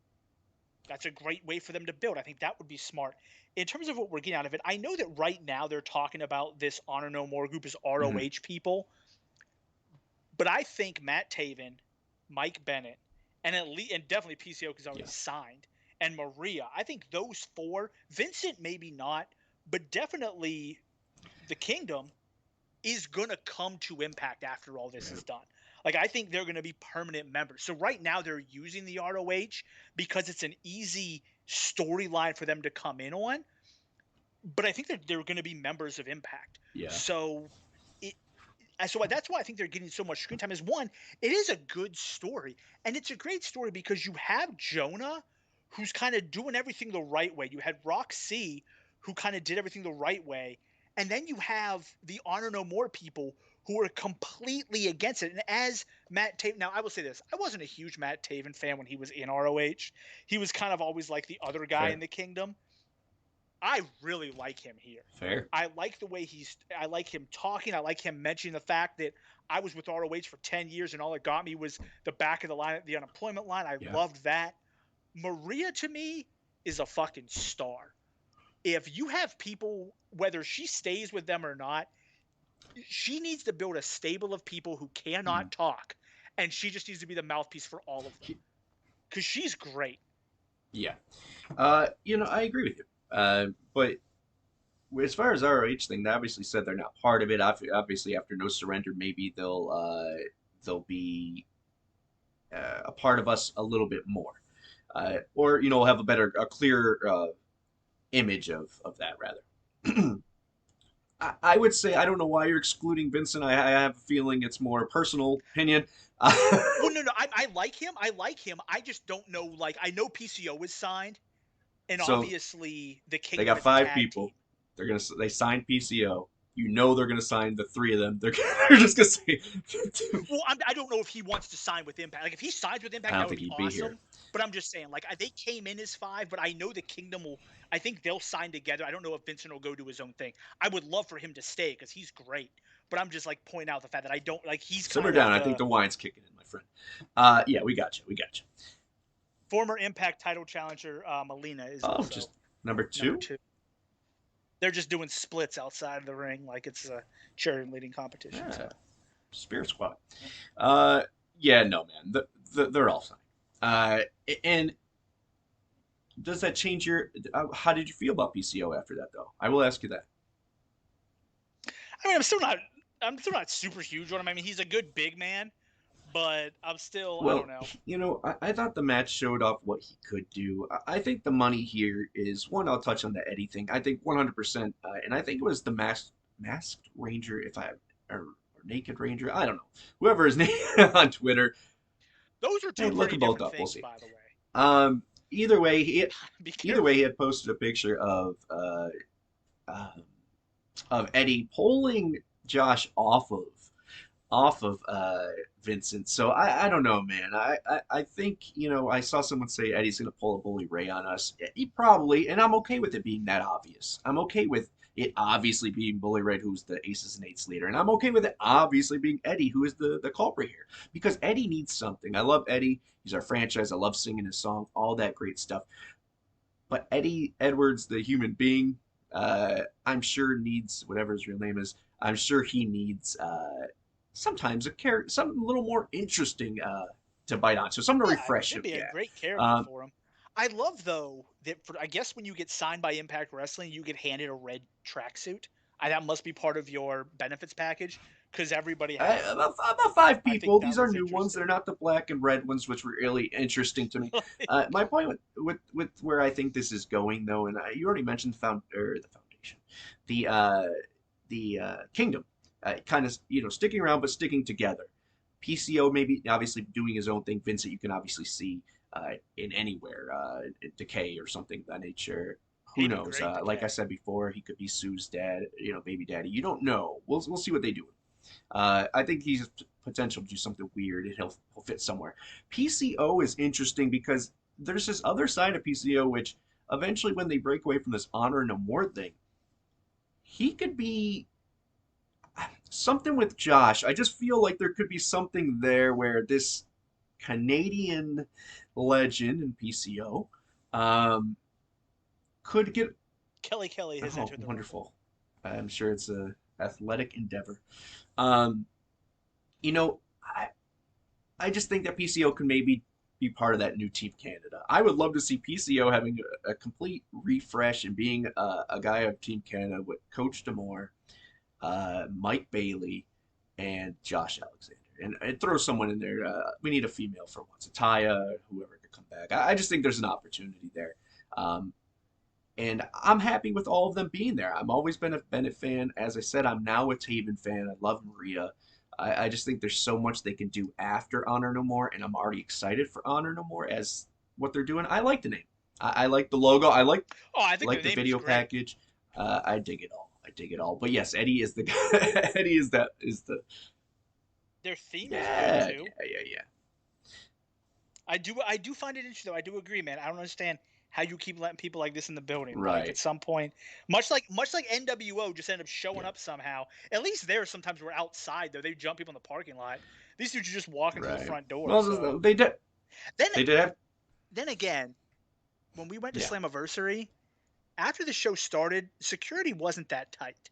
That's a great way for them to build. I think that would be smart. In terms of what we're getting out of it, I know that right now they're talking about this Honor No More group as ROH people. But I think Matt Taven, Mike Bennett, and definitely PCO because already signed, and Maria, I think those 4, Vincent maybe not, but definitely the Kingdom is going to come to Impact after all this is done. Like, I think they're going to be permanent members. So right now they're using the ROH because it's an easy storyline for them to come in on. But I think they're going to be members of Impact. Yeah. So that's why I think they're getting so much screen time. Is one, it is a good story. And it's a great story because you have Jonah, who's kind of doing everything the right way. You had Roxy, who kind of did everything the right way. And then you have the Honor No More people who are completely against it. And as Matt Taven, now I will say this, I wasn't a huge Matt Taven fan when he was in ROH. He was kind of always like the other guy in the Kingdom. I really like him here. Fair. I like the way I like him talking. I like him mentioning the fact that I was with ROH for 10 years and all it got me was the back of the line, the unemployment line. I loved that. Maria, to me, is a fucking star. If you have people, whether she stays with them or not, she needs to build a stable of people who cannot talk, and she just needs to be the mouthpiece for all of them. Because she's great. Yeah. I agree with you. But as far as ROH thing, they obviously said they're not part of it. Obviously, after No Surrender, maybe they'll be a part of us a little bit more. Or, have a clearer image of that, rather. I would say, I don't know why you're excluding Vincent. I have a feeling it's more a personal opinion. Well, no. I like him. I just don't know. Like, I know PCO is signed, and so obviously the Kingdom. They got 5 people. Team. They signed PCO. They're gonna sign the 3 of them. They're just gonna say. Well, I don't know if he wants to sign with Impact. Like, if he signs with Impact, that would be awesome. Here. But I'm just saying, like, they came in as 5, but I know the Kingdom will. I think they'll sign together. I don't know if Vincent will go do his own thing. I would love for him to stay because he's great. But I'm just like pointing out the fact that I don't like he's. Simmer down. I think the wine's kicking in, my friend. Yeah, we got you. Former Impact title challenger Melina is just number 2. Number 2. They're just doing splits outside of the ring like it's a cheerleading competition. Yeah. So. Spirit Squad. No, man. They're all signed. And does that change your... how did you feel about PCO after that, though? I will ask you that. I mean, I'm still not super huge on him. I mean, he's a good big man, but I don't Well, know. I thought the match showed off what he could do. I think the money here is one. I'll touch on the Eddie thing. I think 100%, and I think it was the masked Ranger, or Naked Ranger. I don't know. Whoever his name on Twitter. Those are Hey, two look pretty them both different up. We'll things, see. by the way. Um, either way, Be either way, careful. he had posted a picture uh, of Eddie pulling Josh off of Vincent. So I don't know, man. I think, I saw someone say Eddie's gonna pull a Bully Ray on us. He probably, and I'm okay with it being that obvious. I'm okay with it obviously being Bully Ray, who's the Aces and Eights leader, and I'm okay with it obviously being Eddie, who is the culprit here, because Eddie needs something. I love Eddie. He's our franchise. I love singing his song, all that great stuff. But Eddie Edwards, the human being, I'm sure needs whatever his real name is. I'm sure he needs sometimes a character, something a little more interesting to bite on. So something to Yeah, refresh it'd him. be a Yeah. great character Um, for him. I love though that I guess when you get signed by Impact Wrestling, you get handed a red tracksuit. That must be part of your benefits package because everybody has them. about five I think people. that These are was new ones. interesting. They're not the black and red ones, which were really interesting to me. My point with where I think this is going, though, and you already mentioned the foundation, the kingdom, kind of sticking around but sticking together. PCO maybe obviously doing his own thing. Vincent, you can obviously see in anywhere, Decay or something of that nature. Who He'd be knows? great to Like I K. said before, he could be Sue's dad, baby daddy. You don't know. We'll see what they do. I think he's potential to do something weird, and he'll fit somewhere. PCO is interesting because there's this other side of PCO, which eventually, when they break away from this honor no more thing, he could be something with Josh. I just feel like there could be something there where this Canadian legend in PCO um, could get. Kelly has Oh, entered the rumble. wonderful! I'm sure it's a athletic endeavor. Um, you know, I just think that PCO can maybe be part of that new Team Canada. I would love to see PCO having a complete refresh and being a guy of Team Canada with Coach D'Amore, Mike Bailey, and Josh Alexander. And throw someone in there. We need a female for once, a Taya, whoever could come back. I just think there's an opportunity there. Um, and I'm happy with all of them being there. I've always been a Bennett fan. As I said, I'm now a Taven fan. I love Maria. I just think there's so much they can do after Honor No More, and I'm already excited for Honor No More as what they're doing. I like the name. I like the logo. I Oh, I think the like the name is video great. package. I dig it all. I dig it all. But yes, Eddie is the guy. Eddie is the Their theme is good yeah, too. yeah. I do find it interesting though. I do agree, man. I don't understand how you keep letting people like this in the building. Like Right. at some point, much like NWO just ended up showing Yeah. up somehow. At least there sometimes we're outside though. They jump people in the parking lot. These dudes are just walking to the Right. front door. So Well, they did. then They did have. then again, when we went to Yeah. Slammiversary, after the show started, security wasn't that tight.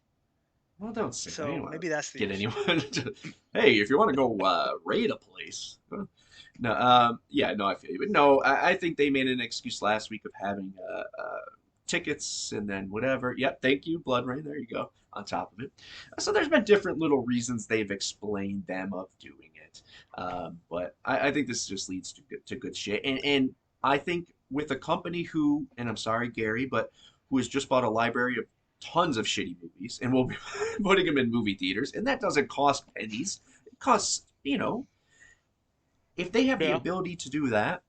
Well, don't say that. So You don't want maybe to that's the get issue. anyone to. Hey, if you want to go raid a place. No, yeah, no, I feel you. But no, I think they made an excuse last week of having tickets and then whatever. Yep, thank you, Blood Rain. There you go. On top of it, so there's been different little reasons they've explained them of doing it. But I think this just leads to good shit. And I think with a company who, and I'm sorry, Gary, but who has just bought a library of tons of shitty movies and will be putting them in movie theaters, and that doesn't cost pennies. It costs, if they have the Yeah. ability to do that,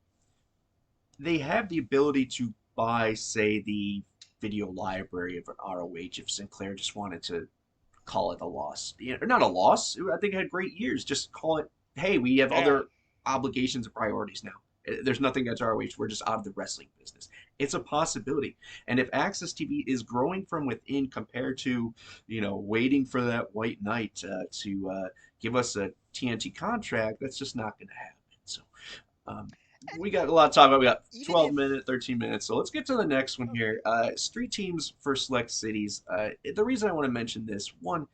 they have the ability to buy, say, the video library of an ROH if Sinclair just wanted to call it a loss. Not a loss. I think it had great years. Just call it, hey, we have Yeah. other obligations and priorities now. There's nothing against ROH. We're just out of the wrestling business. It's a possibility. And if Access TV is growing from within compared to, waiting for that white knight to give us a TNT contract, that's just not going to happen. So um, we got a lot to talk about. We got Even 12 if minutes, 13 minutes. So let's get to the next one okay. here. Street teams for select cities. The reason I want to mention this, one,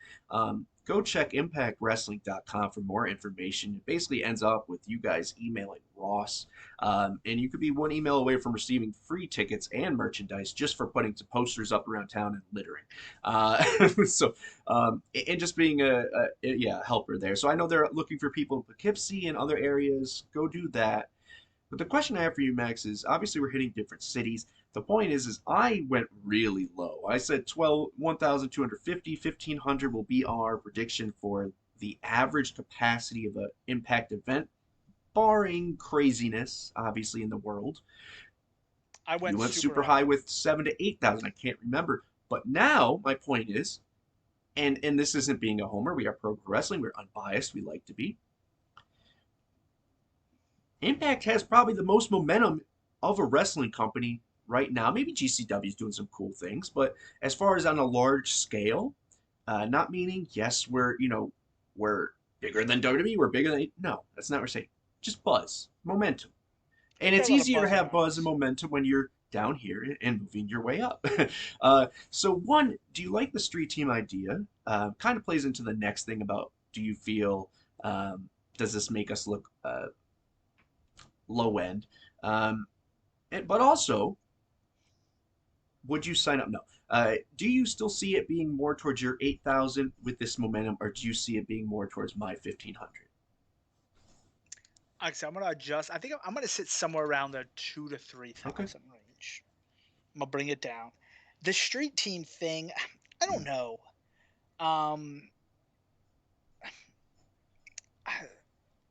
go check ImpactWrestling.com for more information. It basically ends up with you guys emailing Ross, and you could be one email away from receiving free tickets and merchandise just for putting some posters up around town and littering. And just being a helper there. So I know they're looking for people in Poughkeepsie and other areas. Go do that. But the question I have for you, Max, is obviously we're hitting different cities. The point is I went really low. I said 1,250, 1,500 will be our prediction for the average capacity of an Impact event, barring craziness, obviously, in the world. I went super high with 7,000 to 8,000. I can't remember. But now my point is, and this isn't being a homer. We are pro wrestling. We're unbiased. We like to be. Impact has probably the most momentum of a wrestling company right now. Maybe GCW is doing some cool things, but as far as on a large scale, not meaning, yes, we're bigger than WWE, we're bigger than, no, that's not what we're saying. Just buzz, momentum. And it's easier to have buzz and momentum when you're down here and moving your way up. So one, do you like the street team idea? Kind of plays into the next thing about, do you feel, does this make us look low end? But also, would you sign up? No. Do you still see it being more towards your 8,000 with this momentum, or do you see it being more towards my 1,500? Actually, I'm going to adjust. I think I'm going to sit somewhere around the 2,000 to 3,000 range. I'm going to bring it down. The street team thing, I don't know. I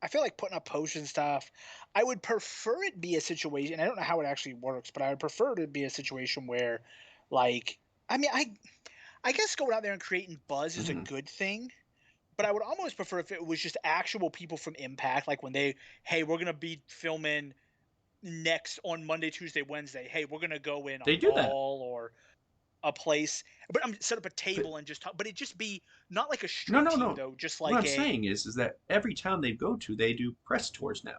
feel like putting up posts and stuff. I would prefer it be a situation. I don't know how it actually works, but I would prefer it to be a situation where, like, I guess going out there and creating buzz is a good thing, but I would almost prefer if it was just actual people from Impact, like when hey, we're gonna be filming next on Monday, Tuesday, Wednesday. Hey, we're gonna go in a mall or a place, but I'm set up a table and just talk. But it just be not like a street team though. Just like what I'm saying is that every town they go to, they do press tours now.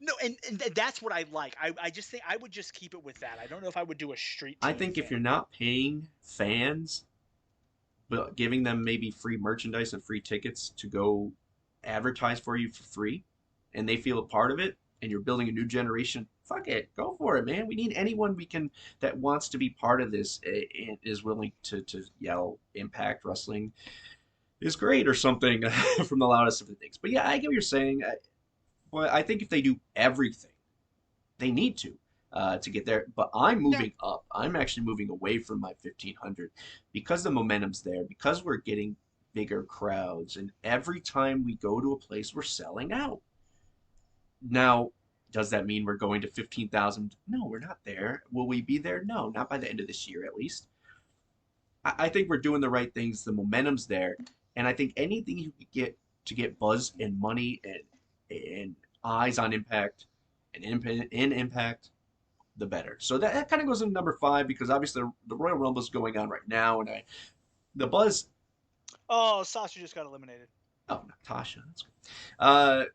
No, and that's what I like. I just think I would just keep it with that. I don't know if I would do a street team I think thing. if you're not paying fans, but giving them maybe free merchandise and free tickets to go advertise for you for free, and they feel a part of it, and you're building a new generation, fuck it, go for it, man. We need anyone that wants to be part of this and is willing to yell Impact Wrestling is great or something from the loudest of the things. But yeah, I get what you're saying. But I think if they do everything, they need to get there. But I'm moving up. I'm actually moving away from my 1,500 because the momentum's there, because we're getting bigger crowds, and every time we go to a place, we're selling out. Now, does that mean we're going to 15,000? No, we're not there. Will we be there? No, not by the end of this year, at least. I think we're doing the right things. The momentum's there, and I think anything you could get to get buzz and money and eyes on Impact and in Impact, the better. So that kind of goes into number 5 because obviously the Royal Rumble is going on right now, and the buzz. Oh, Sasha just got eliminated. Oh, Natasha, that's good.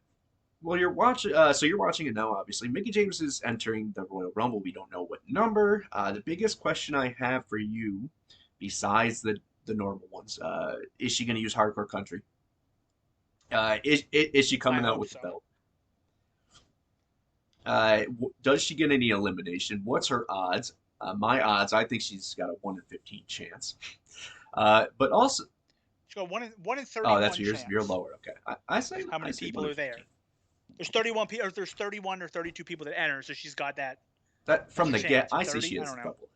Well, you're watching. So you're watching it now. Obviously, Mickie James is entering the Royal Rumble. We don't know what number. The biggest question I have for you, besides the normal ones, is she going to use Hardcore Country? Is she coming out with the belt? Does she get any elimination? What's her odds? My odds, I think she's got a 1 in 15 chance. But also, she's got 1 in 30. Oh, that's yours. You're lower. Okay, I say. How many people are there? There's 31 people, or there's 31 or 32 people that enter, so she's got that. That from the get, I 30? see she has a couple.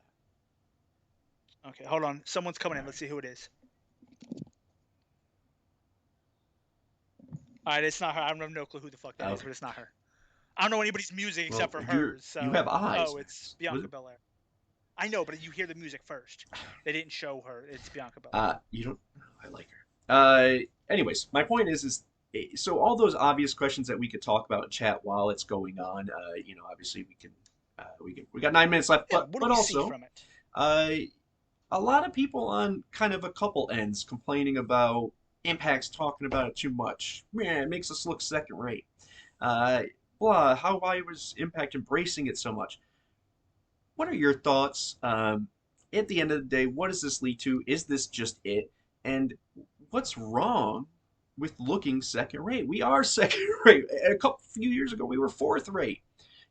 Okay, hold on. Someone's coming in. Let's see who it is. All right, it's not her. I have no clue who the fuck that is, but it's not her. I don't know anybody's music except for hers. So. You have eyes. Oh, it's Bianca Belair. I know, but you hear the music first. They didn't show her. It's Bianca Belair. You don't. I like her. Anyways, my point is so all those obvious questions that we could talk about in chat while it's going on. Obviously we got 9 minutes left, but also from it? A lot of people on kind of a couple ends complaining about Impact's talking about it too much. Man, it makes us look second rate. Why was Impact embracing it so much? What are your thoughts? At the end of the day, what does this lead to? Is this just it? And what's wrong with looking second rate? We are second rate. Few years ago, we were fourth rate.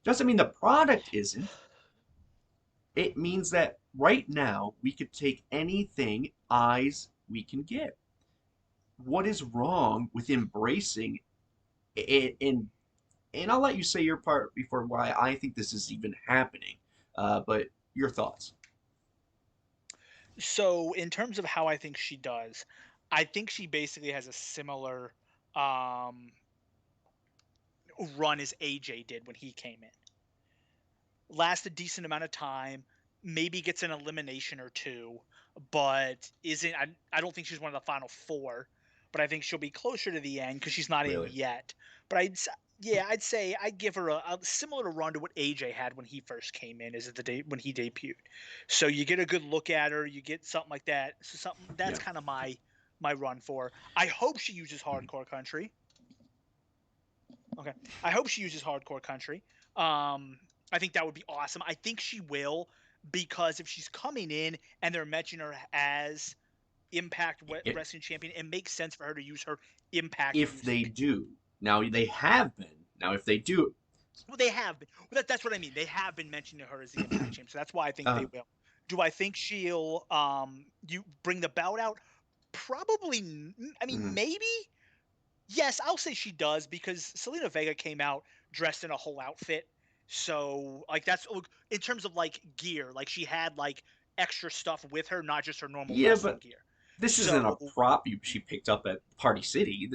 Doesn't mean the product isn't. It means that right now we could take anything eyes we can get. What is wrong with embracing it? And I'll let you say your part before why I think this is even happening. But your thoughts? So, in terms of how I think she does, I think she basically has a similar um, run as AJ did when he came in. Lasts a decent amount of time, maybe gets an elimination or two, but isn't. I don't think she's one of the final four, but I think she'll be closer to the end because she's not in Really? yet. But I'd say I'd give her a similar run to what AJ had when he first came in, is the day when he debuted. So you get a good look at her, you get something like that. So something that's Yeah. kind of my run for her. I hope she uses Hardcore Country. Okay, I hope she uses Hardcore Country. I think that would be awesome. I think she will, because if she's coming in and they're mentioning her as Impact Wrestling Champion, it makes sense for her to use her Impact If they music. do. Now, they have been. Now, if they do. Well, they have been. Well, that's what I mean. They have been mentioning her as the Impact Champion, so that's why I think they will. Do I think she'll you bring the bout out? Probably. I mean, maybe. Yes, I'll say she does, because Selena Vega came out dressed in a whole outfit. So, like, that's in terms of like gear. Like, she had like extra stuff with her, not just her normal Yeah, wrestling but gear. this isn't a So, prop she picked up at Party City.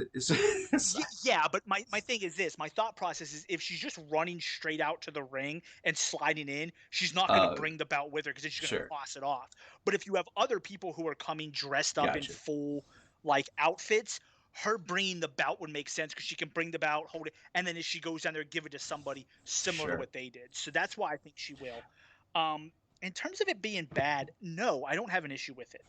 yeah, but my thing is this. My thought process is, if she's just running straight out to the ring and sliding in, she's not going to bring the belt with her, because she's going to Sure. toss it off. But if you have other people who are coming dressed up in Gotcha. full like outfits, her bringing the belt would make sense, because she can bring the belt, hold it, and then as she goes down there, give it to somebody similar to Sure. what they did. So that's why I think she will. In terms of it being bad, no, I don't have an issue with it.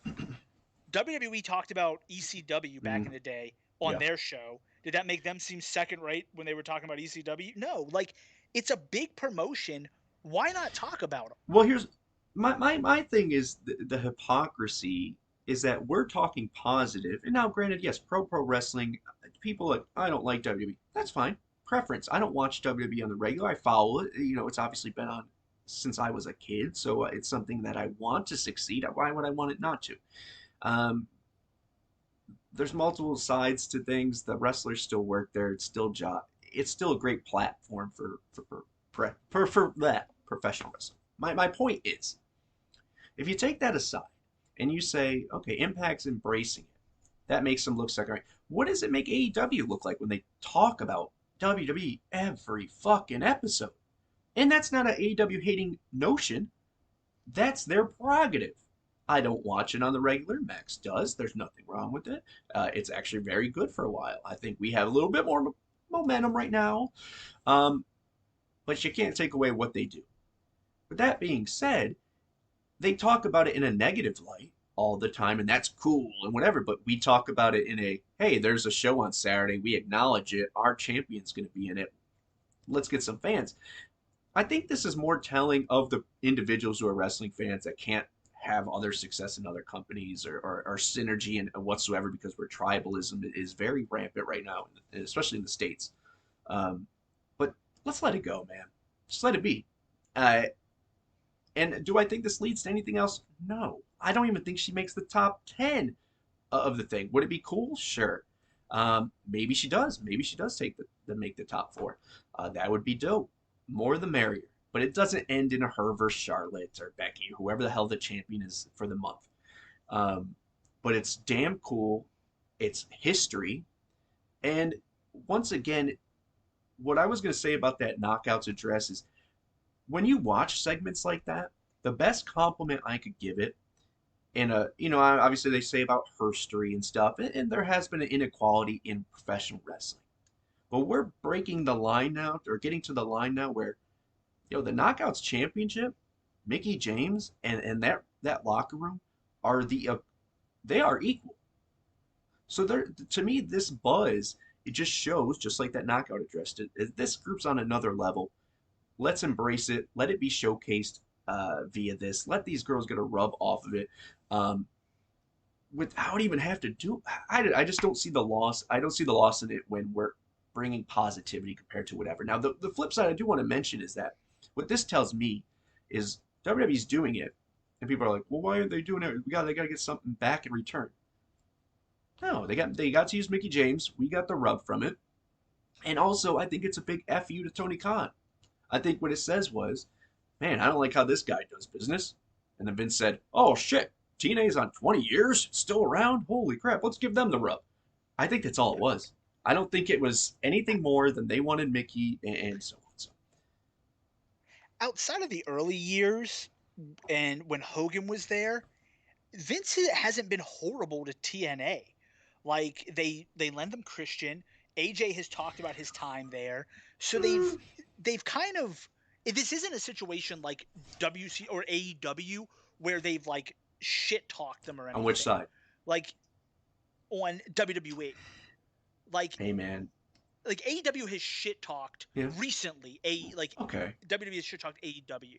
WWE talked about ECW back in the day on Yeah. their show. Did that make them seem second rate when they were talking about ECW? No. Like, it's a big promotion. Why not talk about them? Well, here's my thing is the hypocrisy is that we're talking positive, and now granted, yes, pro wrestling, people like, I don't like WWE. That's fine, preference. I don't watch WWE on the regular. I follow it. You know, it's obviously been on since I was a kid, so it's something that I want to succeed. Why would I want it not to? Um, there's multiple sides to things. The wrestlers still work there. It's still job. It's still a great platform for that professional wrestling. My point is, if you take that aside and you say, okay, Impact's embracing it, that makes them look second. What does it make AEW look like when they talk about WWE every fucking episode? And that's not an AEW hating notion. That's their prerogative. I don't watch it on the regular. Max does. There's nothing wrong with it. It's actually very good for a while. I think we have a little bit more momentum right now. But you can't take away what they do. But that being said, they talk about it in a negative light all the time, and that's cool and whatever. But we talk about it in a, hey, there's a show on Saturday. We acknowledge it. Our champion's going to be in it. Let's get some fans. I think this is more telling of the individuals who are wrestling fans that can't have other success in other companies or synergy and whatsoever, because where tribalism is very rampant right now, especially in the States. But let's let it go, man. Just let it be. And do I think this leads to anything else? No. I don't even think she makes the top 10 of the thing. Would it be cool? Sure. Maybe she does. Maybe she does make the top 4. That would be dope. More the merrier. But it doesn't end in a her versus Charlotte or Becky, whoever the hell the champion is for the month. But it's damn cool. It's history. And once again, what I was going to say about that Knockouts address is, when you watch segments like that, the best compliment I could give it, and obviously they say about herstory and stuff, and there has been an inequality in professional wrestling. But we're breaking the line now, or getting to the line now where, the Knockouts Championship, Mickie James and that locker room are they are equal. So to me, this buzz, it just shows, just like that Knockout address, this group's on another level. Let's embrace it. Let it be showcased via this. Let these girls get a rub off of it. without even have to do. I just don't see the loss. I don't see the loss in it when we're bringing positivity compared to whatever. Now, the flip side I do want to mention is that what this tells me is WWE's doing it, and people are like, well, why are they doing it? They got to get something back in return. No, they got to use Mickie James. We got the rub from it. And also, I think it's a big F you to Tony Khan. I think what it says was, man, I don't like how this guy does business. And then Vince said, oh, shit, TNA's on 20 years, still around? Holy crap, let's give them the rub. I think that's all it was. I don't think it was anything more than they wanted Mickie and so on. So. Outside of the early years and when Hogan was there, Vince hasn't been horrible to TNA. Like they lend them Christian. AJ has talked about his time there, so they've kind of. This isn't a situation like WC or AEW where they've like shit talked them or anything. On which side? Like on WWE. Like hey man. Like AEW has shit talked recently. Okay. WWE has shit talked AEW.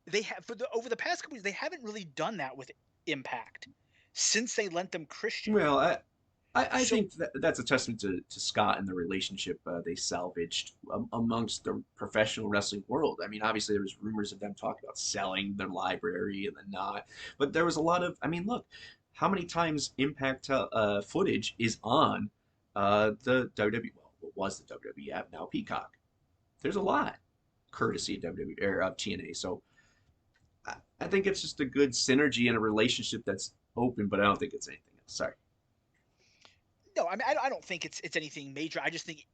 They have over the past couple years, they haven't really done that with Impact since they lent them Christian. Well, I think that's a testament to Scott and the relationship they salvaged amongst the professional wrestling world. I mean, obviously there was rumors of them talking about selling their library and then not, but there was a lot of. I mean, look, how many times Impact footage is on the WWE? Well, what was the WWE app, now Peacock? There's a lot, courtesy of WWE or of TNA. So I think it's just a good synergy and a relationship that's open, but I don't think it's anything else. Sorry. No, I mean, I don't think it's anything major. I just think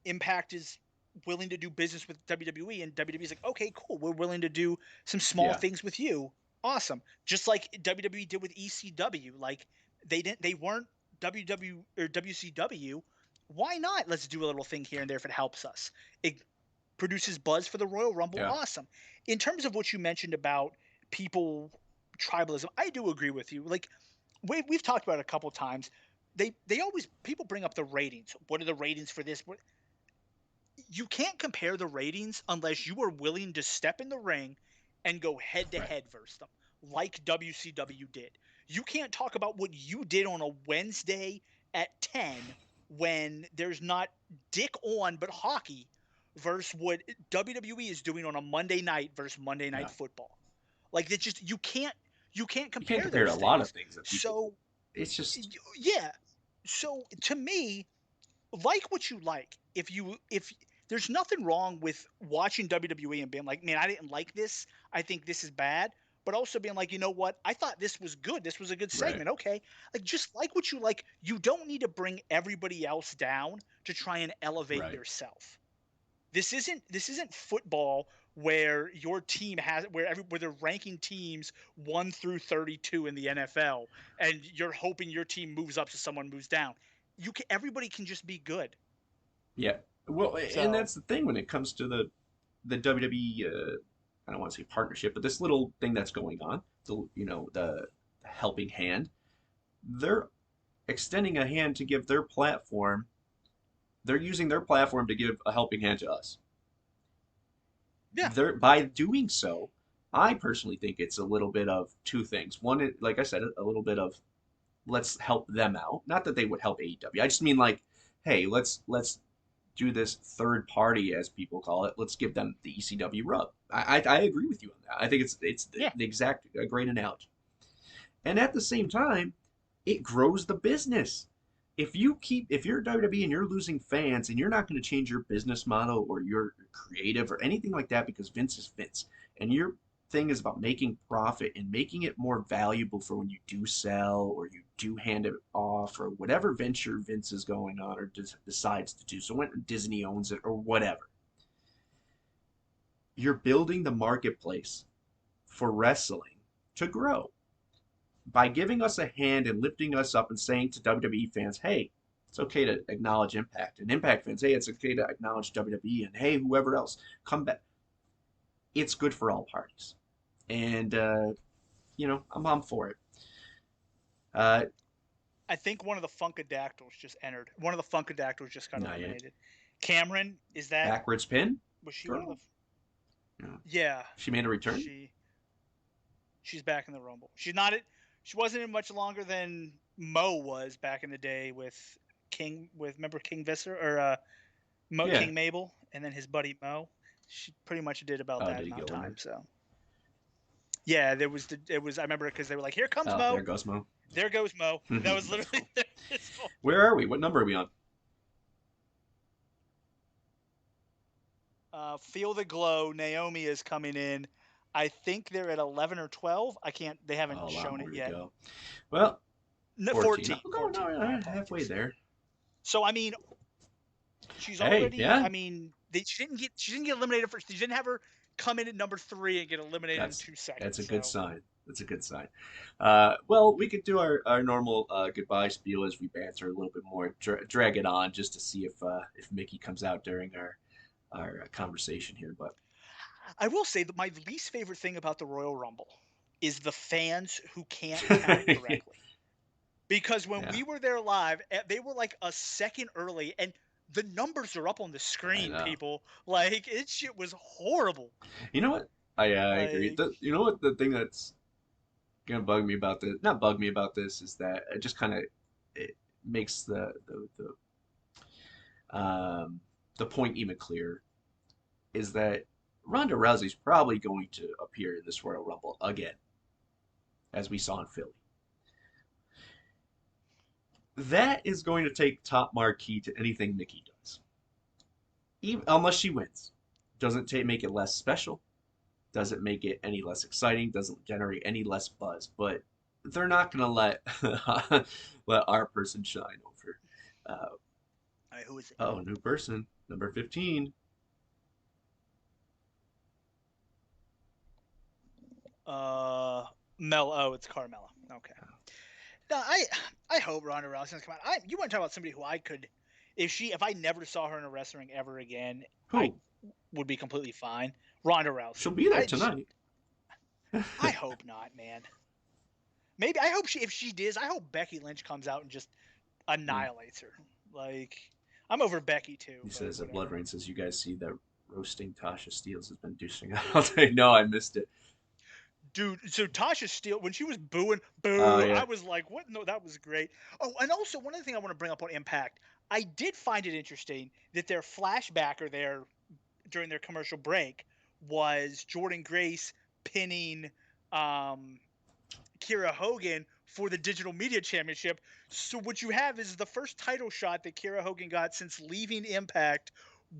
Impact is willing to do business with WWE, and WWE's like, okay, cool, we're willing to do some small things with you. Awesome. Just like WWE did with ECW. Like they weren't WW or WCW. Why not? Let's do a little thing here and there if it helps us. It produces buzz for the Royal Rumble. Yeah. Awesome. In terms of what you mentioned about people tribalism, I do agree with you. Like we've talked about it a couple times. They always, people bring up the ratings. What are the ratings for this? You can't compare the ratings unless you are willing to step in the ring and go head to head versus them, like WCW did. You can't talk about what you did on a Wednesday at 10 when there's not dick on but hockey versus what WWE is doing on a Monday night versus Monday Night Football. Like it's just you can't compare. You can't compare a lot of things. So it's just So to me, like what you like. If there's nothing wrong with watching WWE and being like, man, I didn't like this. I think this is bad. But also being like, you know what? I thought this was good. This was a good segment. Right. Okay. Like just like what you like. You don't need to bring everybody else down to try and elevate yourself. This isn't football where your team where they're ranking teams 1 through 32 in the NFL, and you're hoping your team moves up so someone moves down. Everybody can just be good. Yeah, well, and that's the thing when it comes to the WWE. I don't want to say partnership, but this little thing that's going on, the helping hand. They're extending a hand to give their platform. They're using their platform to give a helping hand to us. Yeah. By doing so, I personally think it's a little bit of two things. One, like I said, a little bit of let's help them out. Not that they would help AEW. I just mean like, hey, let's do this third party, as people call it. Let's give them the ECW rub. I agree with you on that. I think it's the exact great analogy. And at the same time, it grows the business. If you're WWE and you're losing fans and you're not going to change your business model or your creative or anything like that because Vince is Vince and your thing is about making profit and making it more valuable for when you do sell or you do hand it off or whatever venture Vince is going on or decides to do. So when Disney owns it or whatever, you're building the marketplace for wrestling to grow. By giving us a hand and lifting us up and saying to WWE fans, hey, it's okay to acknowledge Impact. And Impact fans, hey, it's okay to acknowledge WWE. And hey, whoever else, come back. It's good for all parties. And, I'm for it. I think one of the Funkadactyls just entered. One of the Funkadactyls just got eliminated. Cameron, is that... Backwards pin? Was she one of the... Yeah. She made a return? She's back in the Rumble. She's not She wasn't in much longer than Mo was back in the day with remember King Visser or Yeah. King Mabel, and then his buddy Mo. She pretty much did about that did he amount of go in time. there? So yeah, it was. I remember because they were like, "Here comes Mo." There goes Mo. There goes Mo. That was literally. Cool. Where are we? What number are we on? Feel the Glow. Naomi is coming in. I think they're at 11 or 12. I can't. They haven't shown it yet. Go. Well, no, 14. 14. No, halfway there. So I mean, she's already. Yeah. I mean, she didn't get eliminated first. They didn't have her come in at number 3 and get eliminated in 2 seconds. That's a good sign. That's a good sign. Well, we could do our normal goodbye spiel as we banter a little bit more, drag it on just to see if Mickie comes out during our conversation here. But I will say that my least favorite thing about the Royal Rumble is the fans who can't count correctly. Because when we were there live, they were like a second early, and the numbers are up on the screen, people. Like, shit was horrible. You know what? I agree. You know what? The thing that's gonna bug me about this, not bug me about this, is that it just kind of it makes the point even clearer. Is that Ronda Rousey's probably going to appear in this Royal Rumble again, as we saw in Philly. That is going to take top marquee to anything Mickie does. Unless she wins. Doesn't make it less special. Doesn't make it any less exciting. Doesn't generate any less buzz. But they're not going to let our person shine over. Who is it? Oh, new person. Number 15. It's Carmella. Okay. No, I hope Ronda Rousey's come out. You want to talk about somebody who I could, if I never saw her in a wrestling ever again, I would be completely fine. Ronda Rousey. She'll be there tonight. I hope not, man. Maybe I hope if she does, I hope Becky Lynch comes out and just annihilates her. Like, I'm over Becky too. He says that Blood Rain says, you guys see that roasting Tasha Steelz has been douching out all day. No, I missed it. Dude, so Tasha Steelz, when she was booing, I was like, what? No, that was great. Oh, and also, one other thing I want to bring up on Impact, I did find it interesting that their flashbacker there during their commercial break was Jordynne Grace pinning Kiera Hogan for the Digital Media Championship. So what you have is the first title shot that Kiera Hogan got since leaving Impact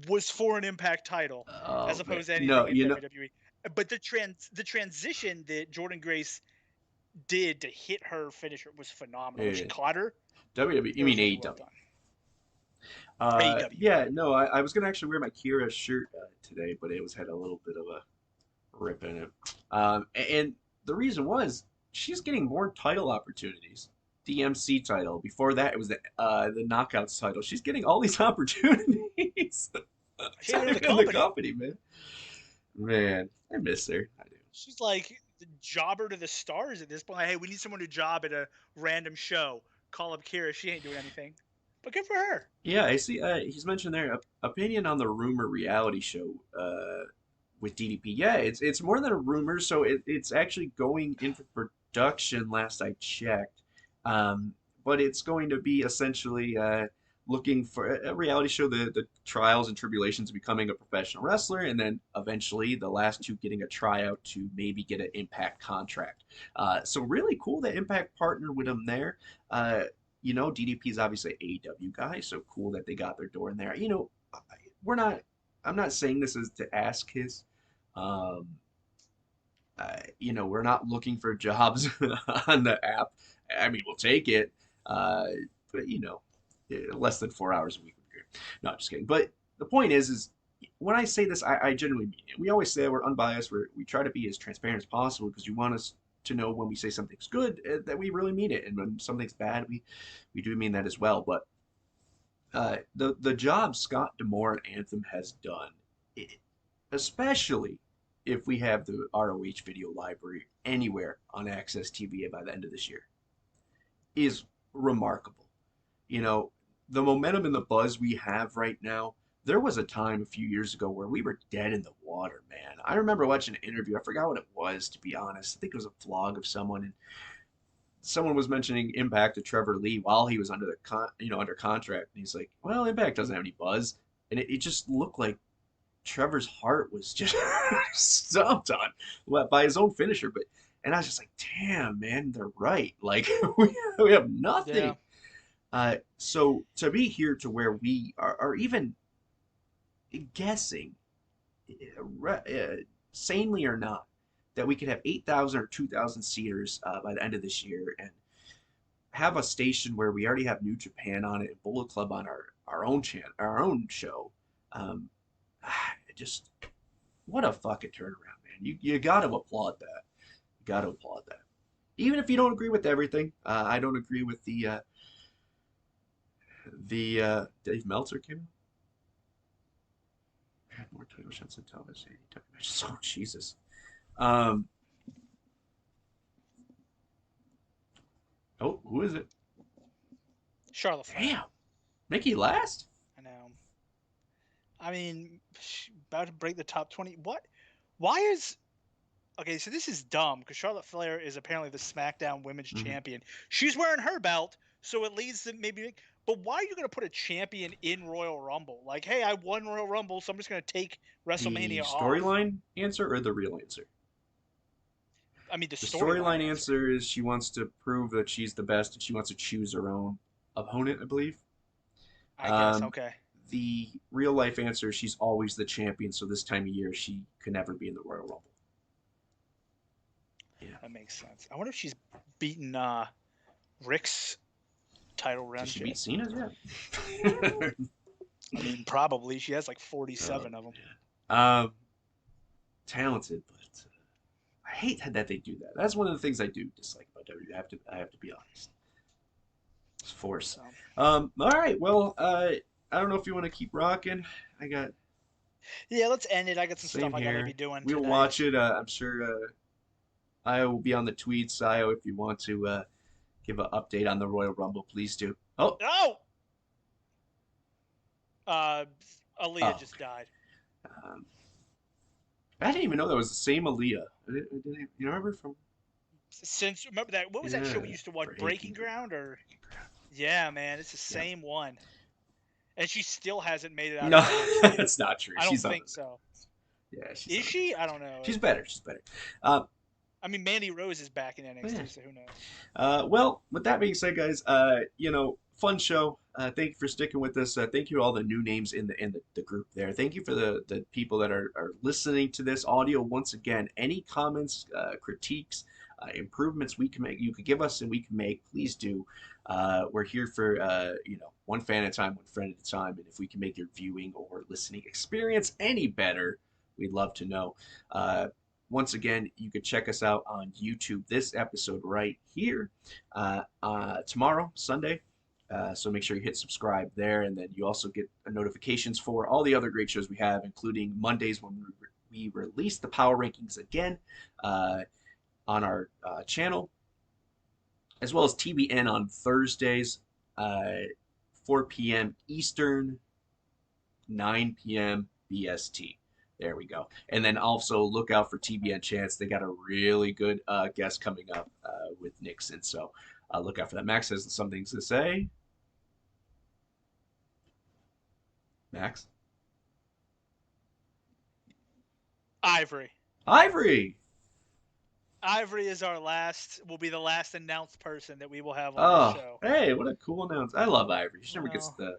was for an Impact title, as opposed to anything in WWE. But the transition that Jordynne Grace did to hit her finisher was phenomenal. When she caught her. WWE? You mean AEW? AEW. Yeah, no, I was gonna actually wear my Kiera shirt today, but it had a little bit of a rip in it. And the reason was she's getting more title opportunities. DMC title. Before that, it was the Knockouts title. She's getting all these opportunities. She's in the company, man, I miss her. I do. She's like the jobber to the stars at this point. Like, hey, we need someone to job at a random show. Call up Kiera. She ain't doing anything. But good for her. Yeah, I see. He's mentioned there opinion on the rumor reality show with DDP. Yeah, it's more than a rumor. So it's actually going into production. Last I checked, but it's going to be essentially looking for a reality show, the trials and tribulations of becoming a professional wrestler, and then eventually the last two getting a tryout to maybe get an Impact contract. So really cool that Impact partnered with him there. DDP is obviously an AEW guy, so cool that they got their door in there. I'm not saying this is to ask his, we're not looking for jobs on the app. I mean, we'll take it, but less than 4 hours a week would be great. No, just kidding. But the point is when I say this, I genuinely mean it. We always say we're unbiased. We try to be as transparent as possible because you want us to know when we say something's good that we really mean it, and when something's bad, we do mean that as well. But the job Scott D'Amore and Anthem has done, especially if we have the ROH video library anywhere on AXSTV by the end of this year, is remarkable. The momentum and the buzz we have right now, there was a time a few years ago where we were dead in the water, man. I remember watching an interview. I forgot what it was, to be honest. I think it was a vlog of someone. And someone was mentioning Impact to Trevor Lee while he was under under contract, and he's like, "Well, Impact doesn't have any buzz," and it just looked like Trevor's heart was just stomped on by his own finisher. And I was just like, "Damn, man, they're right. Like we have nothing." So to be here to where we are even guessing, sanely or not, that we could have 8,000 or 2,000 seaters by the end of this year, and have a station where we already have New Japan on it, and Bullet Club on our own our own show. Just what a fucking turnaround, man! You got to applaud that. You got to applaud that. Even if you don't agree with everything, I don't agree with the Dave Meltzer came out. Had more title shots than television. Oh Jesus. Oh, who is it? Charlotte Flair. Damn. Mickie last? I know. I mean, about to break the top 20. What? Why is... Okay, so this is dumb, because Charlotte Flair is apparently the SmackDown Women's Champion. She's wearing her belt, so it leads to maybe... But why are you going to put a champion in Royal Rumble? Like, hey, I won Royal Rumble, so I'm just going to take WrestleMania off. The storyline answer or the real answer? I mean, the storyline answer is she wants to prove that she's the best, and she wants to choose her own opponent, I believe. I guess, okay. The real life answer is she's always the champion, so this time of year she could never be in the Royal Rumble. Yeah. That makes sense. I wonder if she's beaten Rick's title run. Did she beat Cena yet? I mean, probably. She has like 47 of them. Yeah. Talented, but I hate that they do that. That's one of the things I do dislike about WWE. I have to be honest. It's forced. All right. Well, I don't know if you want to keep rocking. Yeah, let's end it. I got some stuff I gotta be doing. We'll watch it. I'm sure I will be on the tweets. Io, if you want to give an update on the Royal Rumble, please do. Oh! Aaliyah just died. I didn't even know that was the same Aaliyah. You remember from? Remember that? What was that show we used to watch? Breaking Ground, or? Yeah, man, it's the same one. And she still hasn't made it out. No, that's not true. I don't think so. Yeah, is she? I don't know. She's better. She's better. I mean, Mandy Rose is back in NXT, so who knows? Well, with that being said, guys, fun show. Thank you for sticking with us. Thank you to all the new names in the group there. Thank you for the people that are listening to this audio. Once again, any comments, critiques, improvements we can make, you could give us and we can make, please do. We're here for one fan at a time, one friend at a time, and if we can make your viewing or listening experience any better, we'd love to know. Once again, you could check us out on YouTube, this episode right here, tomorrow, Sunday. So make sure you hit subscribe there, and then you also get notifications for all the other great shows we have, including Mondays when we release the Power Rankings again on our channel, as well as TBN on Thursdays, 4 p.m. Eastern, 9 p.m. BST. There we go. And then also look out for TBN Chance. They got a really good guest coming up with Nixon. So look out for that. Max has some things to say. Max? Ivory. Ivory is will be the last announced person that we will have on the show. Hey, what a cool announcement. I love Ivory. She never gets the...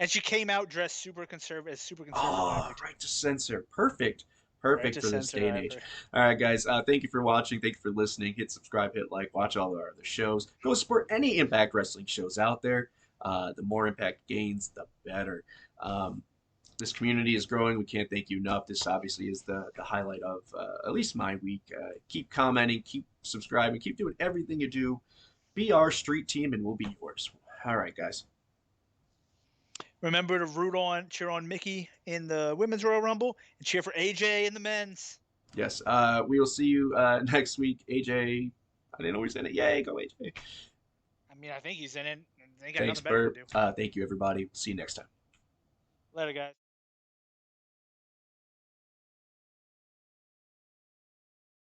And she came out dressed super conservative. Oh, right to censor. Perfect for this day and age. All right, guys. Thank you for watching. Thank you for listening. Hit subscribe, hit like, watch all our other shows. Go support any Impact Wrestling shows out there. The more Impact gains, the better. This community is growing. We can't thank you enough. This obviously is the highlight of at least my week. Keep commenting, keep subscribing, keep doing everything you do. Be our street team, and we'll be yours. All right, guys. Remember to cheer on Mickie in the Women's Royal Rumble, and cheer for AJ in the Men's. Yes. We will see you next week. AJ, I didn't know he's in it. Yay, go AJ. I mean, I think he's in it. They got Thanks, nothing better Bert. to do. Thank you, everybody. See you next time. Later, guys.